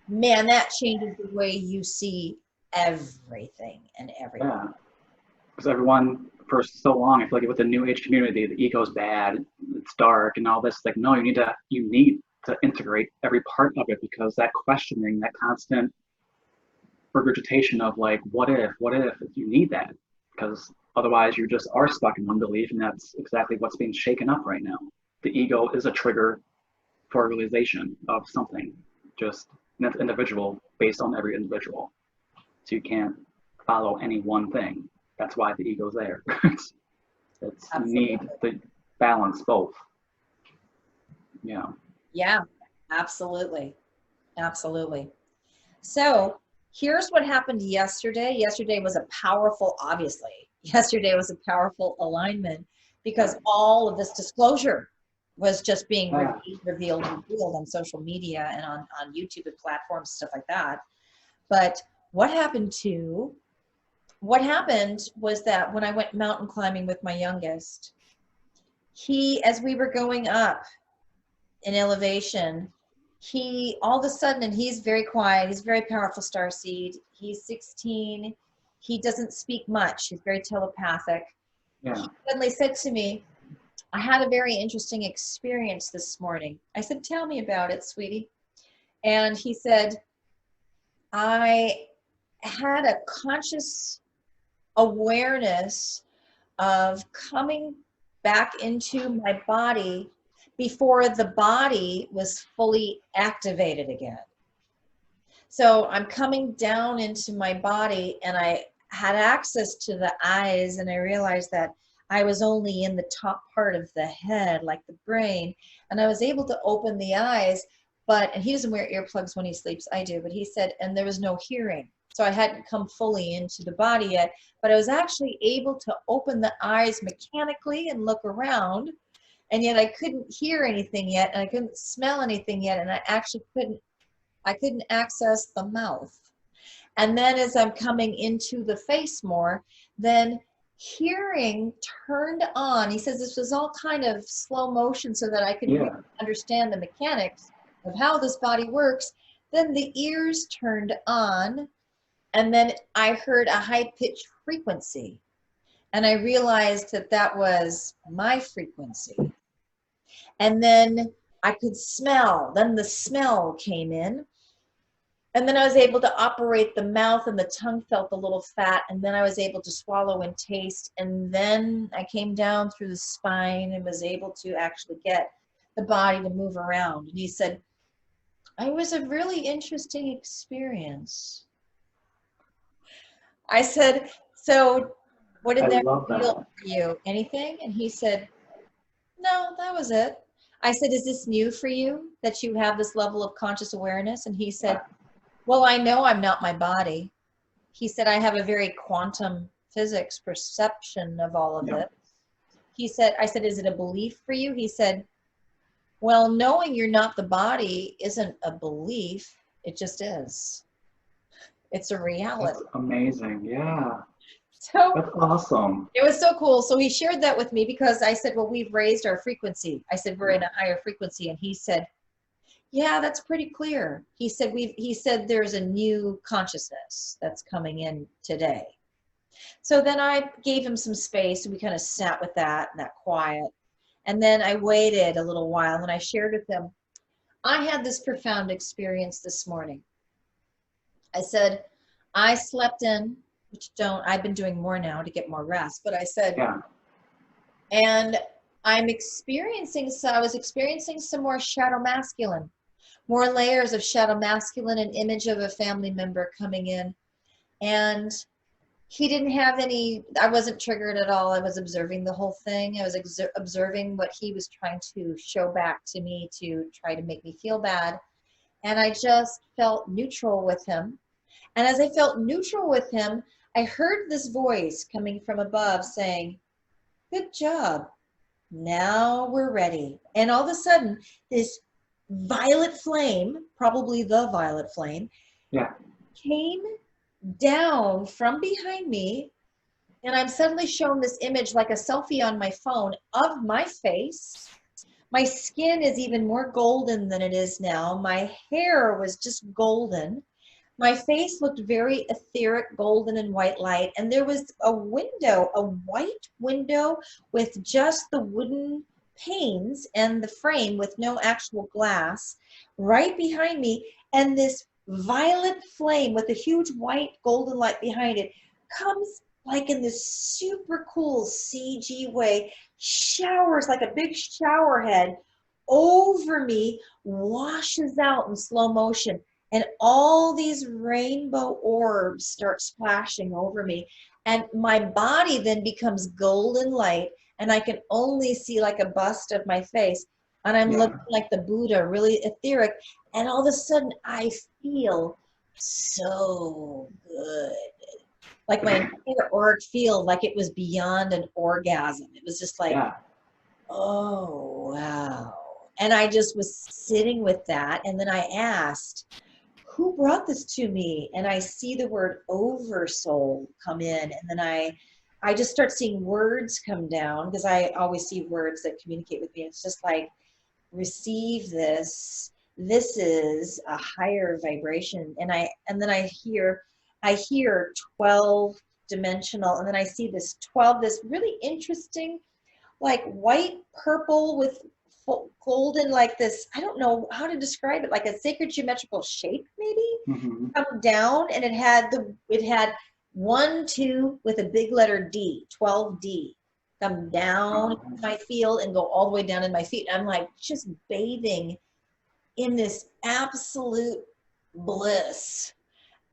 man, that changes the way you see everything and everything. Yeah, because everyone, for so long, I feel like with the new age community, the ego's bad, it's dark and all this. It's like, no, you need to integrate every part of it, because that questioning, that constant regurgitation of like, what if, you need that, because otherwise you just are stuck in one belief, and that's exactly what's being shaken up right now. The ego is a trigger for a realization of something, just that's individual, based on every individual. So you can't follow any one thing. That's why the ego's there. it's you need to balance both. Yeah. Yeah, absolutely. Absolutely. So here's what happened yesterday. Yesterday was a powerful alignment, because all of this disclosure was just being revealed on social media and on YouTube and platforms, stuff like that. But what happened was that when I went mountain climbing with my youngest, as we were going up in elevation, he all of a sudden, and he's very quiet, he's a very powerful starseed, he's 16, he doesn't speak much, he's very telepathic. Yeah. He suddenly said to me, I had a very interesting experience this morning. I said, tell me about it, sweetie. And he said, I had a conscious awareness of coming back into my body before the body was fully activated again. So I'm coming down into my body, and I had access to the eyes, and I realized that I was only in the top part of the head, like the brain, and I was able to open the eyes, and he doesn't wear earplugs when he sleeps, I do, but he said, and there was no hearing. So I hadn't come fully into the body yet, but I was actually able to open the eyes mechanically and look around, and yet I couldn't hear anything yet, and I couldn't smell anything yet, and I actually couldn't access the mouth. And then as I'm coming into the face more, then hearing turned on. He says this was all kind of slow motion so that I could really understand the mechanics of how this body works. Then the ears turned on, and then I heard a high-pitched frequency. And I realized that that was my frequency. And then I could smell. Then the smell came in. And then I was able to operate the mouth, and the tongue felt a little fat. And then I was able to swallow and taste. And then I came down through the spine and was able to actually get the body to move around. And he said, it was a really interesting experience. I said, so what did that feel for you? Anything? And he said, no, that was it. I said, is this new for you, that you have this level of conscious awareness? And he said, well, I know I'm not my body. He said, I have a very quantum physics perception of all of it. He said, I said, is it a belief for you? He said, well, knowing you're not the body isn't a belief. It just is. It's a reality. That's amazing. Yeah. So that's awesome. It was so cool. So he shared that with me because I said, well, we've raised our frequency. I said, we're in a higher frequency. And he said, yeah, that's pretty clear. He said there's a new consciousness that's coming in today. So then I gave him some space, and we kind of sat with that quiet. And then I waited a little while, and I shared with him, I had this profound experience this morning. I said, I slept in, which I've been doing more now to get more rest, but I said, and I was experiencing some more shadow masculine. More layers of shadow masculine, an image of a family member coming in. And he didn't have any, I wasn't triggered at all. I was observing the whole thing. I was observing what he was trying to show back to me to try to make me feel bad. And I just felt neutral with him. And as I felt neutral with him, I heard this voice coming from above saying, good job. Now we're ready. And all of a sudden, this violet flame, probably the violet flame, came down from behind me, and I'm suddenly shown this image like a selfie on my phone of my face. My skin is even more golden than it is now. My hair was just golden. My face looked very etheric, golden and white light, and there was a window, a white window with just the wooden panes and the frame with no actual glass right behind me, and this violet flame with a huge white golden light behind it comes like in this super cool CG way, showers like a big shower head over me, washes out in slow motion, and all these rainbow orbs start splashing over me, and my body then becomes golden light, and I can only see like a bust of my face, and I'm looking like the Buddha, really etheric, and all of a sudden I feel so good. Like my entire auric field, like it was beyond an orgasm. It was just like, oh, wow. And I just was sitting with that, and then I asked, who brought this to me? And I see the word Oversoul come in, and then I just start seeing words come down, because I always see words that communicate with me. It's just like, receive this. This is a higher vibration. And then I hear 12 dimensional, and then I see this 12, this really interesting, like white purple with golden, like this, I don't know how to describe it, like a sacred geometrical shape maybe, come down, and it had 1, 2 with a big letter D, 12D. come down my field and go all the way down in my feet. And I'm like just bathing in this absolute bliss.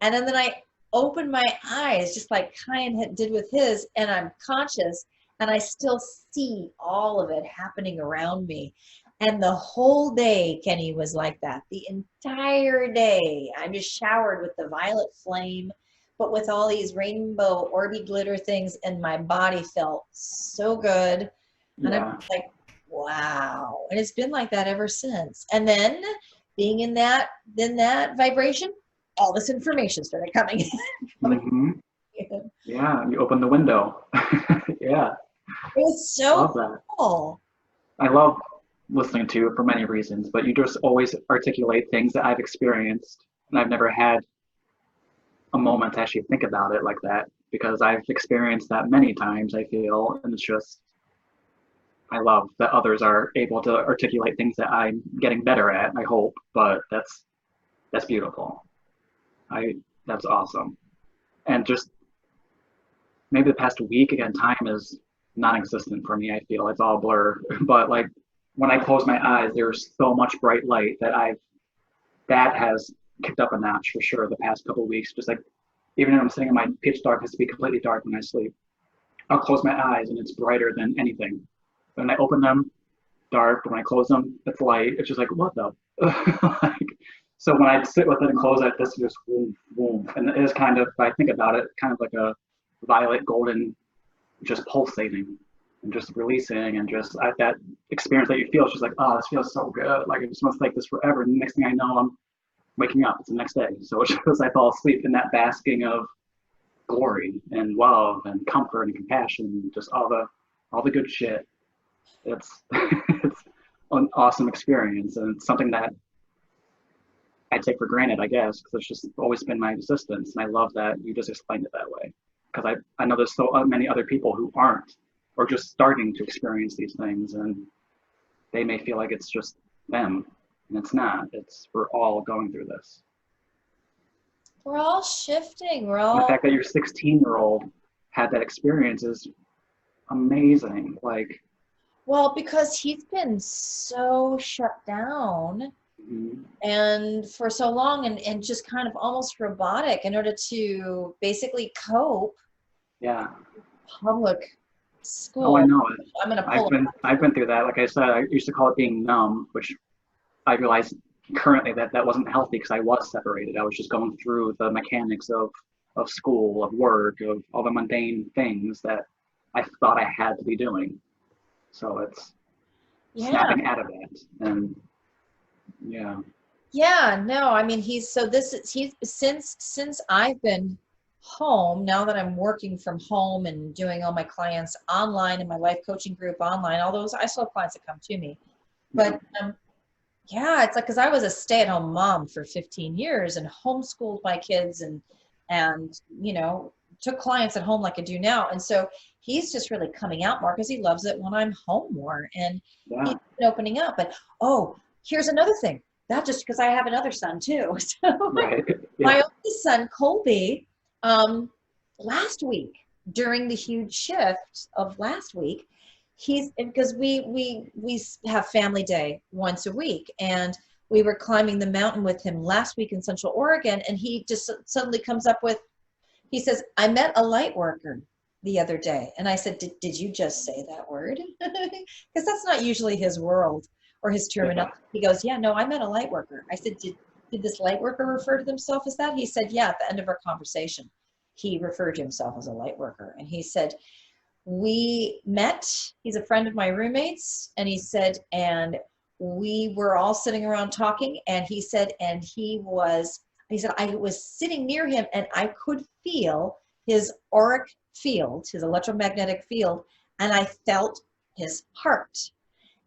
And then I open my eyes, just like Kyan did with his, and I'm conscious, and I still see all of it happening around me. And the whole day, Kenny, was like that. The entire day, I'm just showered with the violet flame, but with all these rainbow orby glitter things, and my body felt so good. And I'm like, wow. And it's been like that ever since. And then being in that vibration, all this information started coming in. Yeah, you open the window. Yeah. It was so cool. I love listening to you for many reasons, but you just always articulate things that I've experienced, and I've never had a moment to actually think about it like that, because I've experienced that many times, I feel, and it's just, I love that others are able to articulate things that I'm getting better at, I hope, but that's beautiful. That's awesome. And just maybe the past week, again, time is non-existent for me, I feel. It's all blur. But like when I close my eyes, there's so much bright light that has kicked up a notch for sure the past couple of weeks. Just like even when I'm sitting in my pitch dark, it has to be completely dark when I sleep. I'll close my eyes and it's brighter than anything. When I open them, dark. When I close them, it's light. It's just like, what the? Like, so when I sit with it and close it, this is just boom, boom. And it is kind of, if I think about it, kind of like a violet golden, just pulsating and just releasing, and just that experience that you feel, it's just like, oh, this feels so good. Like it just wants like this forever. And the next thing I know, I'm waking up. It's the next day. So it shows I fall asleep in that basking of glory and love and comfort and compassion, and just all the good shit. It's it's an awesome experience, and it's something that I take for granted, I guess, because it's just always been my existence. And I love that you just explained it that way, because I know there's so many other people who aren't, or just starting to experience these things, and they may feel like it's just them, and it's not. We're all going through this. We're all shifting. And the fact that your 16-year-old had that experience is amazing. Like, well, because he's been so shut down and for so long, and just kind of almost robotic in order to basically cope. Yeah. Public school. Oh, I know it. I'm gonna pull I've been through that. Like I said, I used to call it being numb, which I realized currently that wasn't healthy, because I was separated. I was just going through the mechanics of school, of work, of all the mundane things that I thought I had to be doing. So it's snapping out of that. And no, I mean, he's since I've been home, now that I'm working from home and doing all my clients online and my life coaching group online, although I still have clients that come to me, but it's like, because I was a stay-at-home mom for 15 years and homeschooled my kids and you know, took clients at home like I do now. And so he's just really coming out more because he loves it when I'm home more, and he's been opening up. But here's another thing, not just because I have another son too. So my oldest son, Colby, last week during the huge shift of last week, because we have family day once a week, and we were climbing the mountain with him last week in Central Oregon, and he just suddenly comes up with, he says, I met a light worker the other day. And I said, did you just say that word? Because that's not usually his world or his terminology. He goes, yeah, no, I met a light worker. I said, did this light worker refer to himself as that? He said, yeah, at the end of our conversation, he referred to himself as a light worker. And he said, we met, he's a friend of my roommates, and he said, and we were all sitting around talking, and he said, I was sitting near him and I could feel his auric field, his electromagnetic field, and I felt his heart,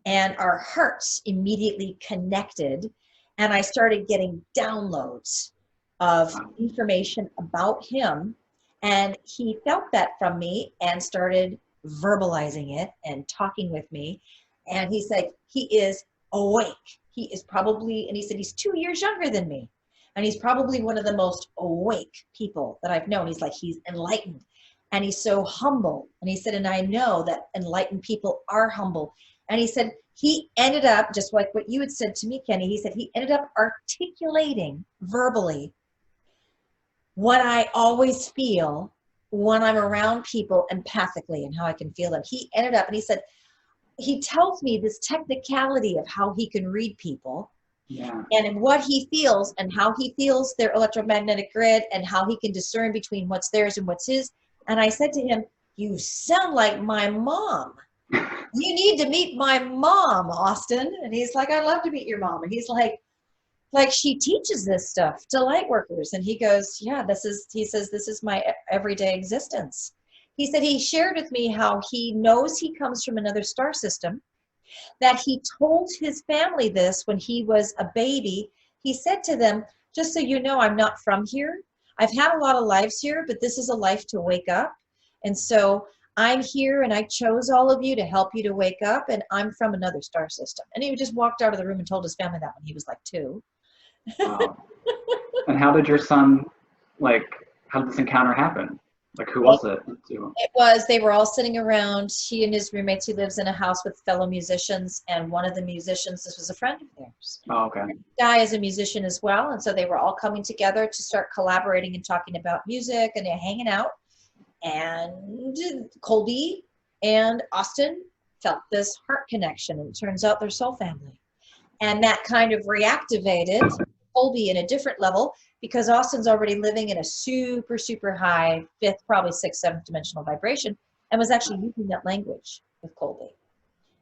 and our hearts immediately connected, and I started getting downloads of information about him, and he felt that from me and started verbalizing it and talking with me. And he said, he is awake. He is probably, and he said, he's 2 years younger than me. And he's probably one of the most awake people that I've known. He's like, he's enlightened. and he's so humble. And he said, and I know that enlightened people are humble. And he said, he ended up, just like what you had said to me, Kenny, he said he ended up articulating verbally what I always feel when I'm around people empathically and how I can feel them. He ended up, and he said, he tells me this technicality of how he can read people. Yeah. And what he feels and how he feels their electromagnetic grid and how he can discern between what's theirs and what's his. And I said to him, you sound like my mom. You need to meet my mom, Austin. And he's like, I'd love to meet your mom. And he's like she teaches this stuff to light workers. And he goes, yeah, he says, this is my everyday existence. He said he shared with me how he knows he comes from another star system, that he told his family this when he was a baby. He said to them, just so you know, I'm not from here. I've had a lot of lives here, but this is a life to wake up. And so I'm here, and I chose all of you to help you to wake up, and I'm from another star system. And he just walked out of the room and told his family that when he was like 2. Wow. And how did your son, how did this encounter happen? Who was it? It was, they were all sitting around, he and his roommates. He lives in a house with fellow musicians, and one of the musicians, this was a friend of theirs. Oh, okay. Gaia is a musician as well, and so they were all coming together to start collaborating and talking about music, and they're hanging out. And Colby and Austin felt this heart connection, and it turns out they're soul family. And that kind of reactivated Colby in a different level, because Austin's already living in a super, super high 5th, probably 6th, 7th dimensional vibration, and was actually using that language with Colby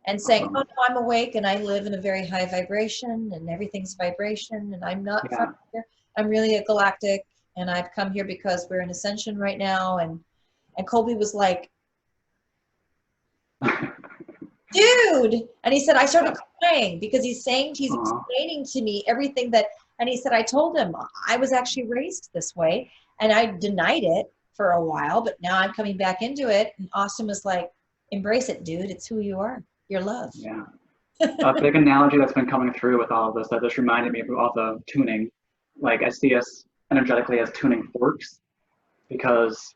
and saying, oh, no, I'm awake and I live in a very high vibration and everything's vibration, and I'm not from here. I'm really a galactic, and I've come here because we're in ascension right now. And Colby was like, dude. And he said, I started crying because he's explaining to me everything that, and he said, I told him I was actually raised this way, and I denied it for a while, but now I'm coming back into it. And Austin was like, embrace it, dude. It's who you are. You're love. Yeah. A big analogy that's been coming through with all of this that just reminded me of all the tuning. I see us energetically as tuning forks, because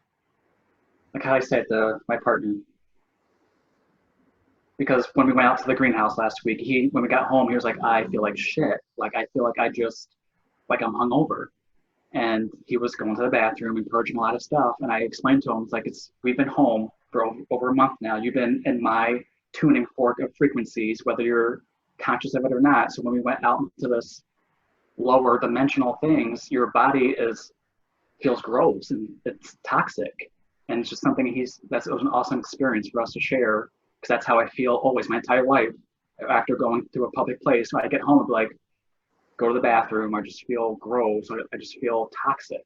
how I said to my partner, because when we went out to the greenhouse last week, when we got home, he was like, I feel like shit. I feel like I'm hungover. And he was going to the bathroom and purging a lot of stuff. And I explained to him, we've been home for over a month now. You've been in my tuning fork of frequencies, whether you're conscious of it or not. So when we went out into this lower dimensional things, your body feels gross and it's toxic. And it's just something it was an awesome experience for us to share, because that's how I feel always my entire life. After going through a public place, when I get home, I'd be like, go to the bathroom, I just feel gross, I just feel toxic.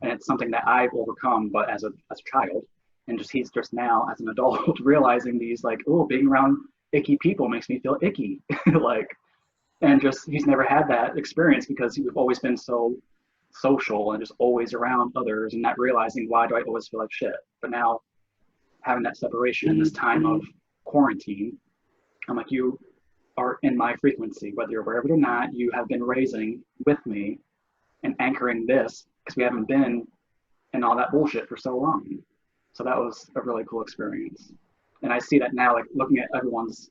And it's something that I've overcome, but as a child, and he's just now as an adult realizing these, being around icky people makes me feel icky. And he's never had that experience because we've always been so social and just always around others, and not realizing, why do I always feel like shit? But now having that separation in this time of quarantine, I'm like, you are in my frequency, whether you're aware of it or not. You have been raising with me and anchoring this, because we haven't been in all that bullshit for so long. So that was a really cool experience. And I see that now, looking at everyone's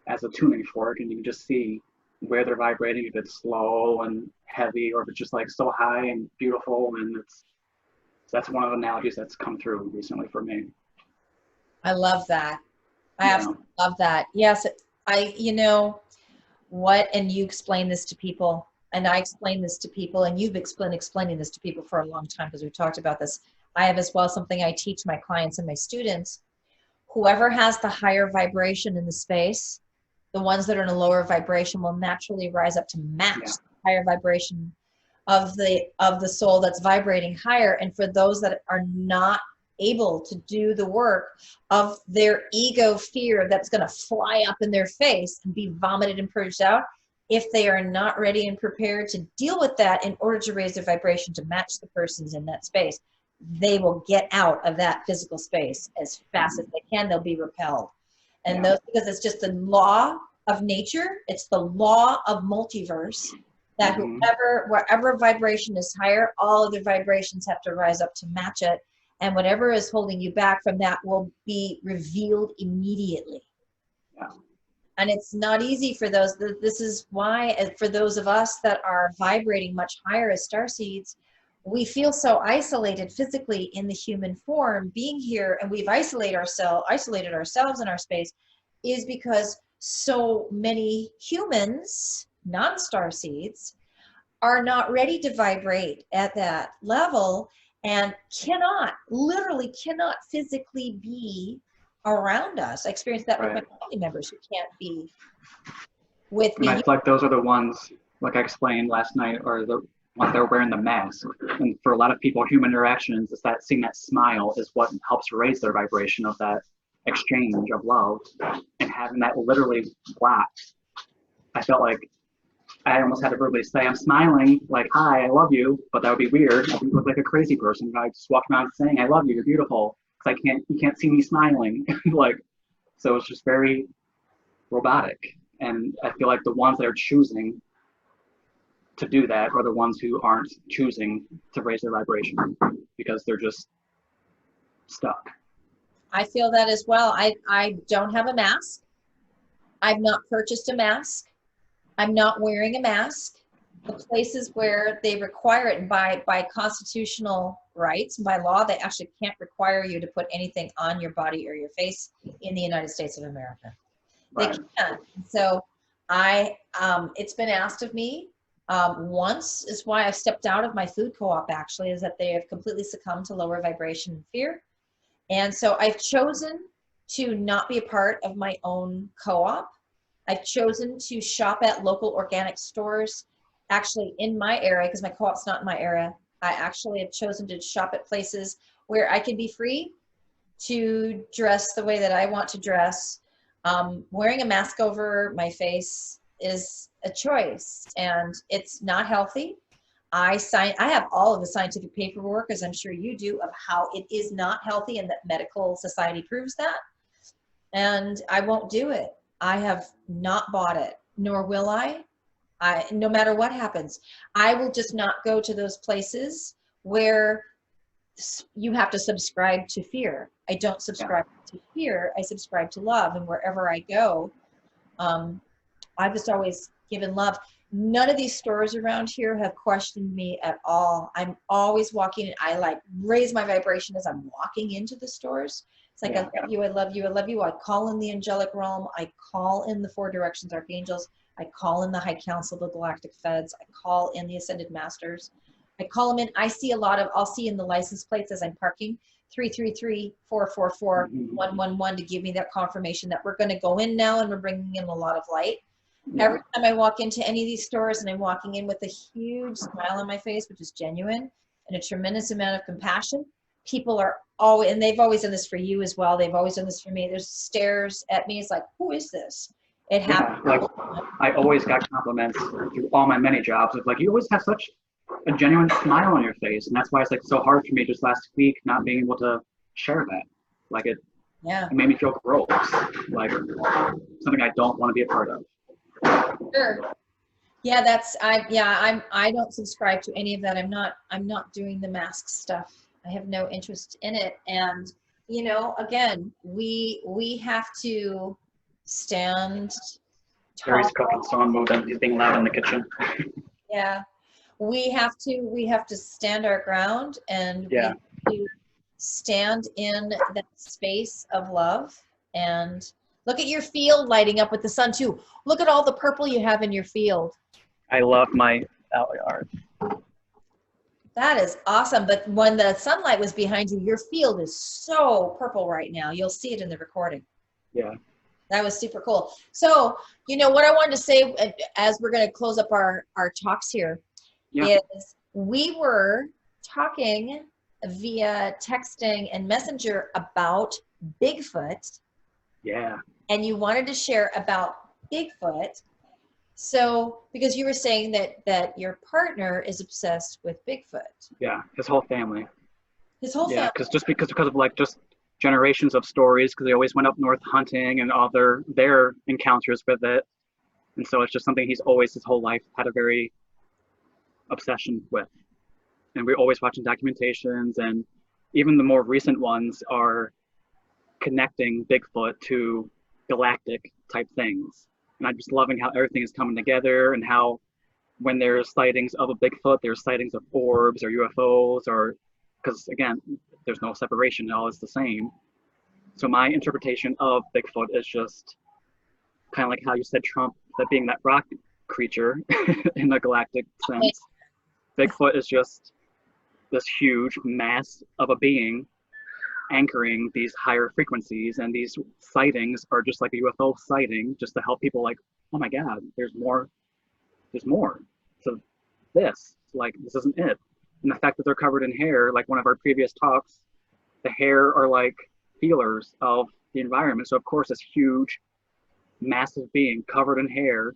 as a tuning fork, and you can just see where they're vibrating, if it's slow and heavy, or if it's just so high and beautiful. And that's one of the analogies that's come through recently for me. I love that. I absolutely love that. Yes. And you explain this to people, and I explain this to people, and you've explaining this to people for a long time, because we've talked about this. I have as well something I teach my clients and my students. Whoever has the higher vibration in the space, the ones that are in a lower vibration will naturally rise up to match the higher vibration of the soul that's vibrating higher. And for those that are not able to do the work of their ego fear that's going to fly up in their face and be vomited and purged out, if they are not ready and prepared to deal with that in order to raise their vibration to match the persons in that space, they will get out of that physical space as fast as they can. They'll be repelled. And those, because it's just the law of nature, it's the law of multiverse, that wherever vibration is higher, all of the vibrations have to rise up to match it. And whatever is holding you back from that will be revealed immediately. Yeah. And it's not easy for those. This is why, for those of us that are vibrating much higher as starseeds, we feel so isolated physically in the human form being here, and we've isolated ourselves in our space, is because so many humans, non-starseeds, are not ready to vibrate at that level and literally cannot physically be around us. I experienced that with my family members who can't be with me. And I feel like those are the ones, like I explained last night, are the ones that are wearing the mask. And for a lot of people, human interactions, is that seeing that smile is what helps raise their vibration of that exchange of love. And having that literally blocked, I felt like I almost had to verbally say, I'm smiling, like, hi, I love you, but that would be weird. I would look like a crazy person. I just walk around saying, I love you, you're beautiful, because you can't see me smiling. Like, so it's just very robotic. And I feel like the ones that are choosing to do that are the ones who aren't choosing to raise their vibration because they're just stuck. I feel that as well. I don't have a mask. I've not purchased a mask. I'm not wearing a mask. The places where they require it, and by constitutional rights, by law, they actually can't require you to put anything on your body or your face in the United States of America. They can't. So it's been asked of me once, is why I've stepped out of my food co-op actually, is that they have completely succumbed to lower vibration and fear. And so I've chosen to not be a part of my own co-op. I've chosen to shop at local organic stores, actually in my area, because my co-op's not in my area. I actually have chosen to shop at places where I can be free to dress the way that I want to dress. Wearing a mask over my face is a choice, and it's not healthy. I have all of the scientific paperwork, as I'm sure you do, of how it is not healthy, and that medical society proves that. And I won't do it. I have not bought it, nor will I. No matter what happens, I will just not go to those places where you have to subscribe to fear. I don't subscribe to fear. I subscribe to love. And wherever I go, I've just always given love. None of these stores around here have questioned me at all. I'm always walking, and I like raise my vibration as I'm walking into the stores. It's like, I love you, I love you, I love you. I call in the angelic realm. I call in the four directions archangels. I call in the high council, the galactic feds. I call in the ascended masters. I call them in. I'll see in the license plates as I'm parking, 333-444-111 to give me that confirmation that we're going to go in now, and we're bringing in a lot of light. Every time I walk into any of these stores, and I'm walking in with a huge smile on my face, which is genuine, and a tremendous amount of compassion, people are always, and they've always done this for you as well. They've always done this for me. There's stares at me. It's like, who is this? It happens. Like, I always got compliments through all my many jobs of like, you always have such a genuine smile on your face. And that's why it's like so hard for me just last week not being able to share that. Like it made me feel gross. Like something I don't want to be a part of. Sure. Yeah, I don't subscribe to any of that. I'm not doing the mask stuff. I have no interest in it. And you know, again, we have to stand tall. Gary's cooking, so I'm moving. He's being loud in the kitchen. Yeah. We have to stand our ground, and we have to stand in that space of love. And look at your field lighting up with the sun too. Look at all the purple you have in your field. I love my art. That is awesome. But when the sunlight was behind you, your field is so purple right now. You'll see it in the recording. Yeah. That was super cool. So, you know, what I wanted to say as we're going to close up our talks here is we were talking via texting and messenger about Bigfoot. Yeah. And you wanted to share about Bigfoot. So, because you were saying that your partner is obsessed with Bigfoot. Yeah, his whole family. His whole family. Yeah, because of like just generations of stories, because they always went up north hunting and all their encounters with it. And so it's just something he's always his whole life had a very obsession with. And we're always watching documentations, and even the more recent ones are connecting Bigfoot to galactic type things. And I'm just loving how everything is coming together, and how when there's sightings of a Bigfoot, there's sightings of orbs or UFOs, or because again, there's no separation, it all is the same. So my interpretation of Bigfoot is just kind of like how you said Trump, that being that rock creature in the galactic sense. Bigfoot is just this huge mass of a being anchoring these higher frequencies, and these sightings are just like a UFO sighting, just to help people like, oh my God, there's more to this. Like, this isn't it. And the fact that they're covered in hair, like one of our previous talks, the hair are like feelers of the environment. So of course, this huge, massive being covered in hair,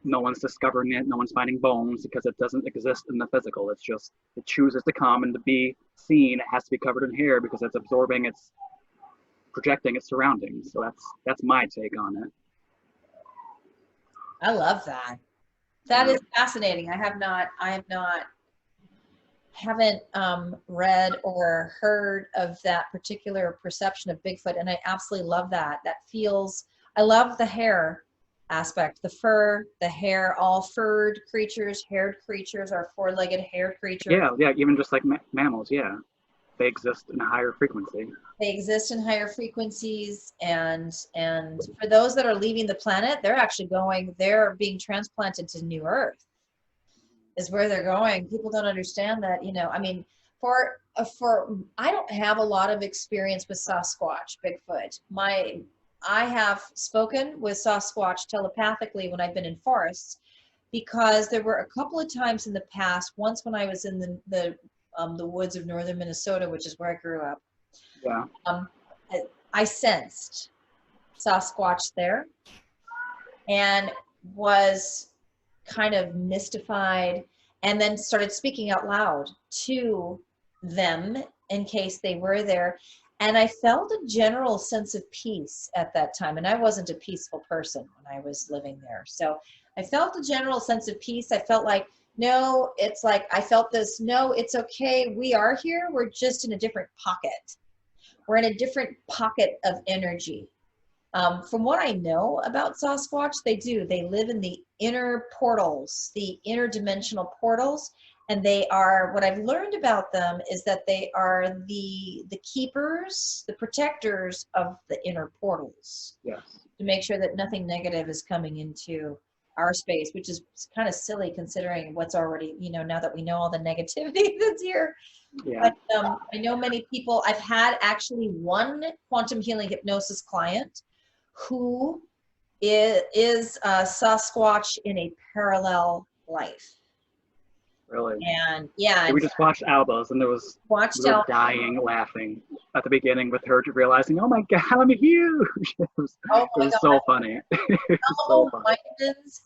no one's discovering it, no one's finding bones, because it doesn't exist in the physical. It's just, it chooses to come, and to be seen, it has to be covered in hair because it's absorbing, it's projecting its surroundings. So that's my take on it. I love that. That is fascinating. Haven't read or heard of that particular perception of Bigfoot, and I absolutely love that. I love the hair aspect, the fur, the hair, all furred creatures, haired creatures, or four-legged haired creatures. Yeah, even just like mammals, yeah. They exist in a higher frequency. They exist in higher frequencies, and for those that are leaving the planet, they're being transplanted to New Earth, is where they're going. People don't understand that, I mean, I don't have a lot of experience with Sasquatch, Bigfoot. I have spoken with Sasquatch telepathically when I've been in forests, because there were a couple of times in the past, once when I was in the woods of northern Minnesota, which is where I grew up. Yeah. I sensed Sasquatch there and was kind of mystified, and then started speaking out loud to them in case they were there. And I felt a general sense of peace at that time. And I wasn't a peaceful person when I was living there. So I felt a general sense of peace. I felt like, no, it's like, I felt this, no, it's okay. We are here. We're just in a different pocket. We're in a different pocket of energy. From what I know about Sasquatch, they live in the inner portals, the interdimensional portals. And what I've learned about them is that they are the keepers, the protectors of the inner portals. Yes. To make sure that nothing negative is coming into our space, which is kind of silly considering what's already, now that we know all the negativity that's here. Yeah. But I know many people, I've had actually one quantum healing hypnosis client who is Sasquatch in a parallel life. Really? And yeah. We just watched Alba's, and we were dying laughing at the beginning with her realizing, oh my God, I'm huge. It was so funny.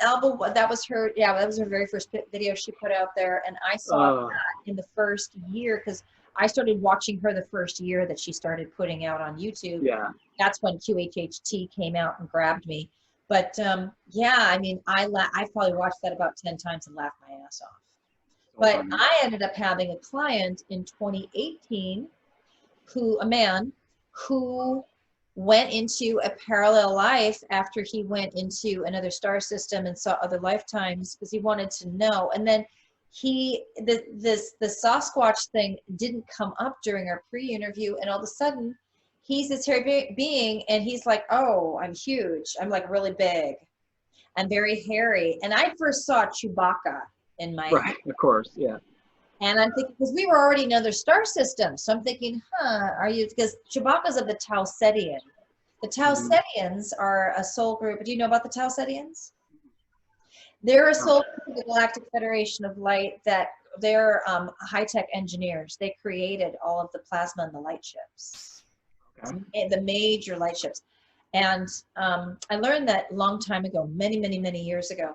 Alba, that was her very first video she put out there. And I saw that in the first year, because I started watching her the first year that she started putting out on YouTube. Yeah. That's when QHHT came out and grabbed me. But yeah, I mean, I probably watched that about 10 times and laughed my ass off. But I ended up having a client in 2018 a man who went into a parallel life after he went into another star system and saw other lifetimes, because he wanted to know. And then the Sasquatch thing didn't come up during our pre-interview, and all of a sudden he's this hairy being, and he's like, oh, I'm huge. I'm like really big. I'm very hairy. And I first saw Chewbacca in my head. Of course, yeah. And I'm thinking, because we were already in another star system, so I'm thinking, are you, because Chewbacca's of the Tau Cetian. The Tau Cetians are a soul group. Do you know about the Tau Cetians? They're a soul group of the Galactic Federation of Light, that they're high-tech engineers. They created all of the plasma and the light ships, the major light ships. And I learned that a long time ago, many, many, many years ago.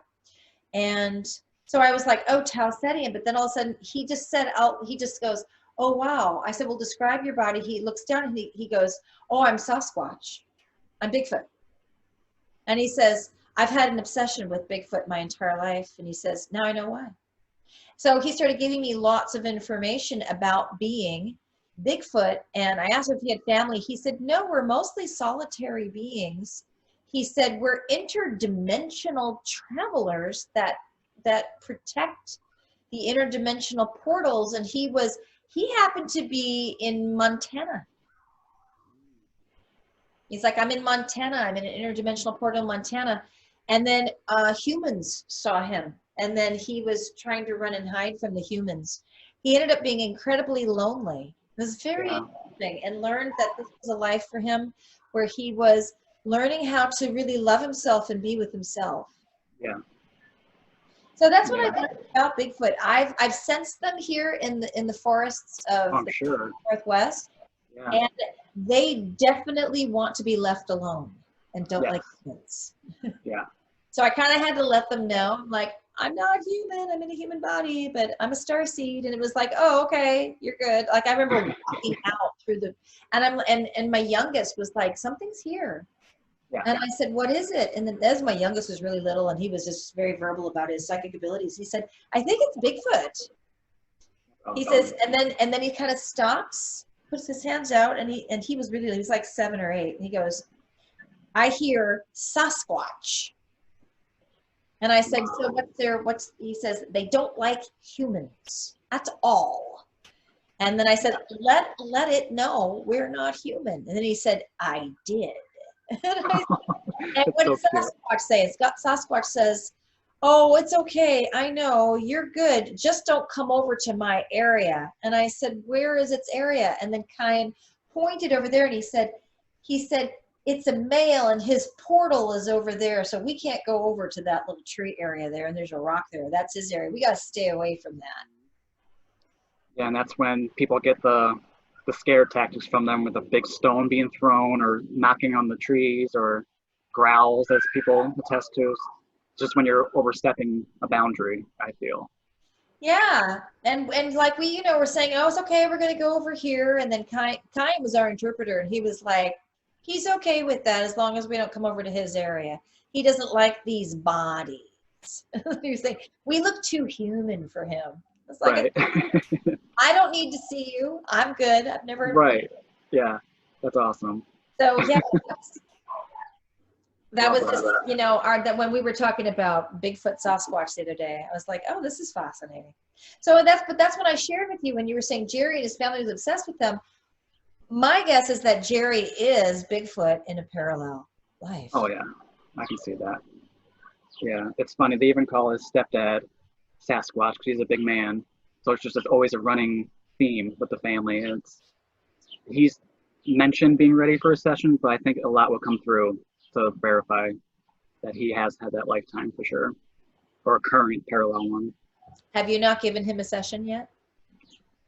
And so I was like, oh, Tau Cetian. But then all of a sudden he just goes, oh, wow. I said, well, describe your body. He looks down and he goes, oh, I'm Sasquatch. I'm Bigfoot. And he says, I've had an obsession with Bigfoot my entire life. And he says, now I know why. So he started giving me lots of information about being Bigfoot. And I asked him if he had family. He said, no, we're mostly solitary beings. He said, we're interdimensional travelers that protect the interdimensional portals. And he happened to be in Montana. He's like, I'm in Montana. I'm in an interdimensional portal in Montana. And then humans saw him. And then he was trying to run and hide from the humans. He ended up being incredibly lonely. It was very interesting, and learned that this was a life for him where he was learning how to really love himself and be with himself. Yeah. So that's what I learned about Bigfoot. I've sensed them here in the forests of the Northwest. Yeah. And they definitely want to be left alone and don't like kids. Yeah. So I kind of had to let them know, I'm like, I'm not human. I'm in a human body, but I'm a starseed. And it was like, oh, okay, you're good. Like I remember walking out through and my youngest was like, something's here. Yeah. And I said, what is it? And then as my youngest was really little and he was just very verbal about his psychic abilities, he said, I think it's Bigfoot. He says, and then he kind of stops, puts his hands out, and he was like 7 or 8. And he goes, I hear Sasquatch. And I said, so he says, they don't like humans. That's all. And then I said, let it know we're not human. And then he said, I did. And what did Sasquatch say? Sasquatch says, oh, it's okay. I know you're good. Just don't come over to my area. And I said, where is its area? And then Kyan pointed over there and he said, it's a male and his portal is over there. So we can't go over to that little tree area there. And there's a rock there. That's his area. We got to stay away from that. Yeah. And that's when people get the scare tactics from them, with a big stone being thrown or knocking on the trees or growls, as people attest to. Just when you're overstepping a boundary, I feel. Yeah. And like we're saying, oh, it's okay. We're going to go over here. And then Kyan was our interpreter. And he was like, he's okay with that as long as we don't come over to his area. He doesn't like these bodies. He was like, we look too human for him. It's like, right. I don't need to see you. I'm good. I've never. Right. Yeah. That's awesome. So yeah, that was just, when we were talking about Bigfoot Sasquatch the other day, I was like, oh, this is fascinating. So that's what I shared with you when you were saying Jerry and his family was obsessed with them. My guess is that Jerry is Bigfoot in a parallel life. Oh yeah, I can see that. Yeah, it's funny. They even call his stepdad Sasquatch because he's a big man. So it's always a running theme with the family. And he's mentioned being ready for a session, but I think a lot will come through to verify that he has had that lifetime for sure, or a current parallel one. Have you not given him a session yet?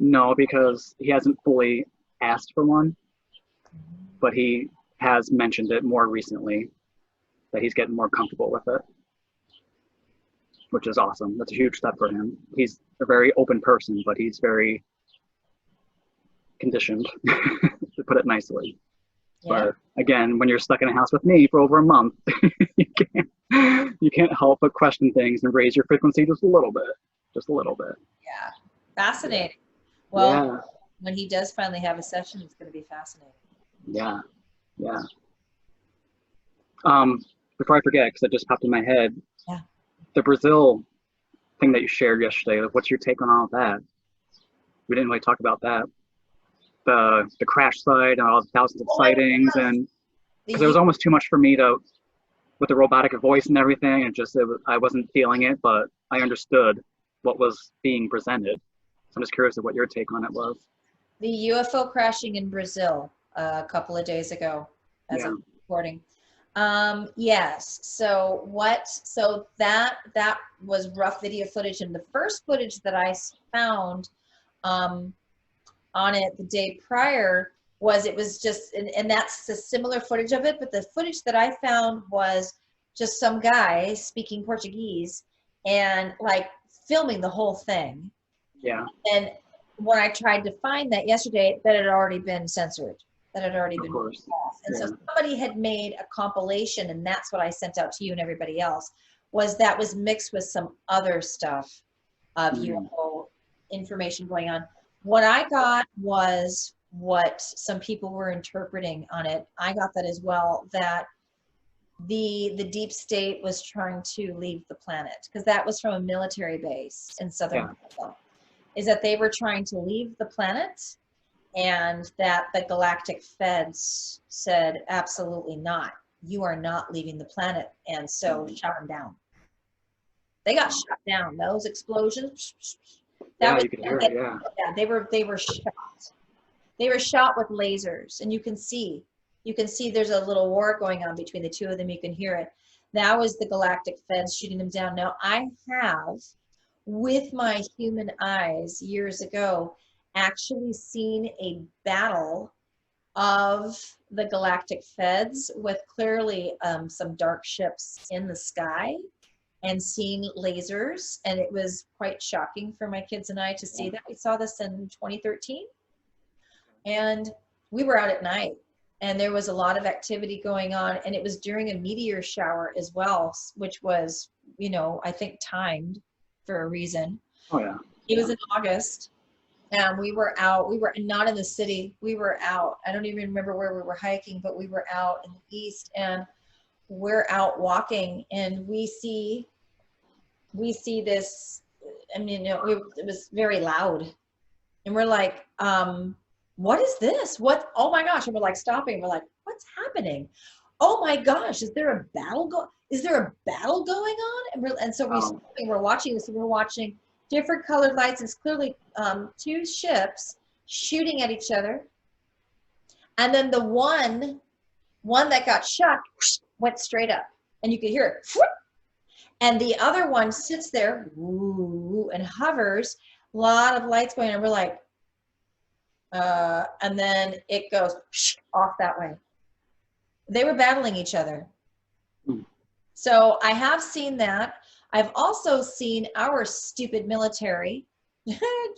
No, because he hasn't fully asked for one, but he has mentioned it more recently, that he's getting more comfortable with it, which is awesome. That's a huge step for him. He's a very open person, but he's very conditioned, to put it nicely. Yeah. But again, when you're stuck in a house with me for over a month, you can't help but question things and raise your frequency just a little bit. Yeah, fascinating. Well, when he does finally have a session, it's going to be fascinating. Yeah. Before I forget, because it just popped in my head, the Brazil thing that you shared yesterday, what's your take on all of that? We didn't really talk about that. The crash site and all the thousands of sightings, and because it was almost too much for me with the robotic voice and everything, and I wasn't feeling it, but I understood what was being presented. So I'm just curious of what your take on it was. The UFO crashing in Brazil a couple of days ago, as I'm recording. Yes. So that was rough video footage, and the first footage that I found on it the day prior it was just, and that's the similar footage of it, but the footage that I found was just some guy speaking Portuguese and like filming the whole thing. Yeah. And when I tried to find that yesterday, that had already been censored, that had already been off. And so somebody had made a compilation, and that's what I sent out to you and everybody else, was mixed with some other stuff of UFO information going on. What I got was what some people were interpreting on it. I got that as well, that the deep state was trying to leave the planet, because that was from a military base in southern Alba, is that they were trying to leave the planet, and that the Galactic Feds said, absolutely not. You are not leaving the planet. And so shut them down. They got shut down. Those explosions. That was, you can hear it, yeah. Yeah, they were shot. They were shot with lasers, and you can see there's a little war going on between the two of them. You can hear it. That was the Galactic Feds shooting them down. Now, I have, with my human eyes years ago, actually seen a battle of the Galactic Feds with clearly some dark ships in the sky, and seen lasers, and it was quite shocking for my kids and I to see that. We saw this in 2013, and we were out at night, and there was a lot of activity going on, and it was during a meteor shower as well, which was, you know, I think timed for a reason. Oh yeah. It was in August, and we were out. We were not in the city. We were out. I don't even remember where we were hiking, but we were out in the east, and we're out walking, and we see this. I mean, it was very loud, and we're like, what is this? What? Oh my gosh! And we're like stopping. We're like, what's happening? Oh my gosh! Is there a battle going on? And so we're watching this, and we're watching different colored lights. It's clearly two ships shooting at each other, and then the one that got shot went straight up, and you could hear it. And the other one sits there and hovers. A lot of lights going on. We're like, and then it goes off that way. They were battling each other. So I have seen that. I've also seen our stupid military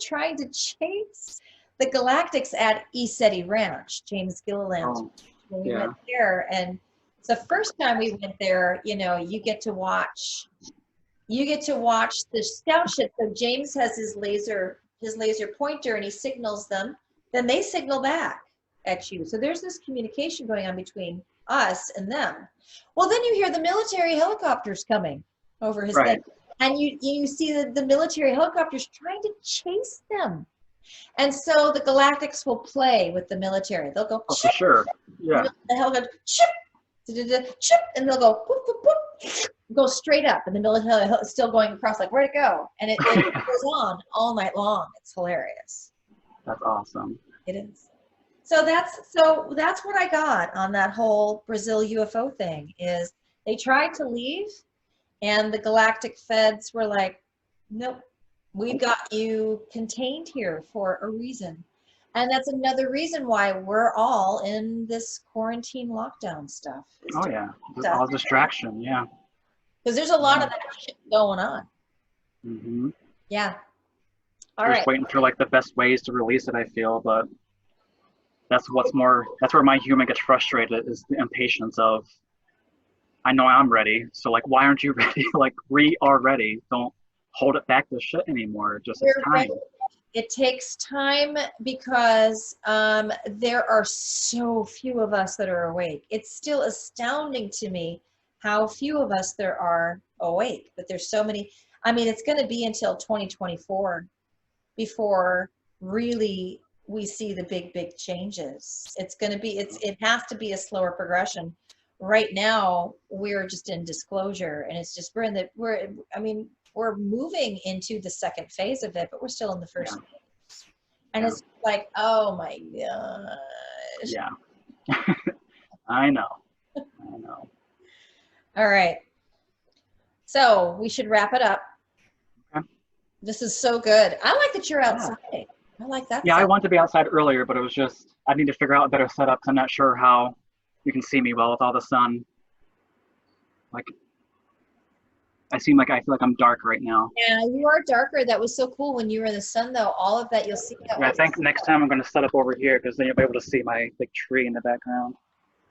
trying to chase the Galactics at ECETI Ranch, James Gilliland. When we went there, and it's the first time we went there, you know, you get to watch the scout ship. So James has his laser pointer, and he signals them. Then they signal back at you. So there's this communication going on between us and them. Well, then you hear the military helicopters coming over his head, and you see the military helicopters trying to chase them. And so the Galactics will play with the military. They'll go, for sure, yeah. The helicopter, chip, chip, and they'll go, whoop, whoop, whoop, go straight up, and the military is still going across, like, where'd it go? And it goes on all night long. It's hilarious. That's awesome. It is. So that's what I got on that whole Brazil UFO thing. Is they tried to leave, and the Galactic Feds were like, nope, we've got you contained here for a reason. And that's another reason why we're all in this quarantine lockdown stuff. Oh yeah, all distraction, yeah. Because there's a lot of that shit going on. Mm-hmm. Yeah. All right. Just waiting for like the best ways to release it, I feel, but that's where my human gets frustrated, is the impatience of, I know I'm ready, so like, why aren't you ready? Like, we are ready. Don't hold it back to shit anymore. Just it's time. Ready. It takes time because there are so few of us that are awake. It's still astounding to me how few of us there are awake, but there's so many. I mean, it's going to be until 2024 before really we see the big changes. It's going to be, it has to be a slower progression. Right now, we're just in disclosure, and it's just, we're moving into the second phase of it, but we're still in the first phase. And it's like, oh my gosh. Yeah. I know. All right. So we should wrap it up. Okay. This is so good. I like that you're outside. Yeah. I like that. Yeah, I wanted to be outside earlier, but it was just, I need to figure out a better setup, because I'm not sure how you can see me well with all the sun. Like, I feel like I'm dark right now. Yeah, you are darker. That was so cool when you were in the sun, though. All of that, you'll see. Yeah, I think next time I'm going to set up over here, because then you'll be able to see my big tree in the background.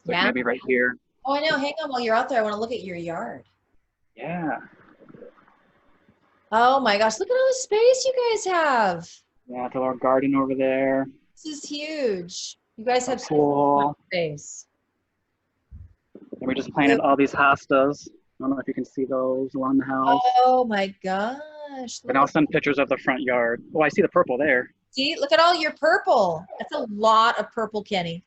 Like maybe right here. Oh, I know. Hang on while you're out there. I want to look at your yard. Yeah. Oh my gosh, look at all the space you guys have. Yeah, the little garden over there. This is huge. You guys have so much Pool. space. And we just planted all these hostas. I don't know if you can see those along the house. Oh my gosh. And I'll send pictures of the front yard. Oh, I see the purple there. See, look at all your purple. That's a lot of purple, Kenny.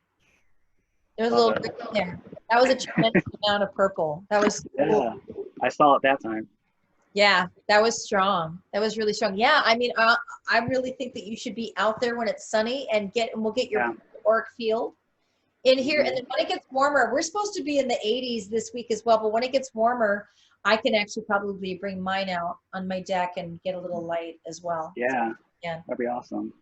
There's a little green there. That was a tremendous amount of purple. That was cool. Yeah, I saw it that time. Yeah, that was strong. That was really strong. Yeah, I mean, I really think that you should be out there when it's sunny and we'll get your auric field in here. And then when it gets warmer, we're supposed to be in the 80s this week as well. But when it gets warmer, I can actually probably bring mine out on my deck and get a little light as well. Yeah, Yeah, that'd be awesome.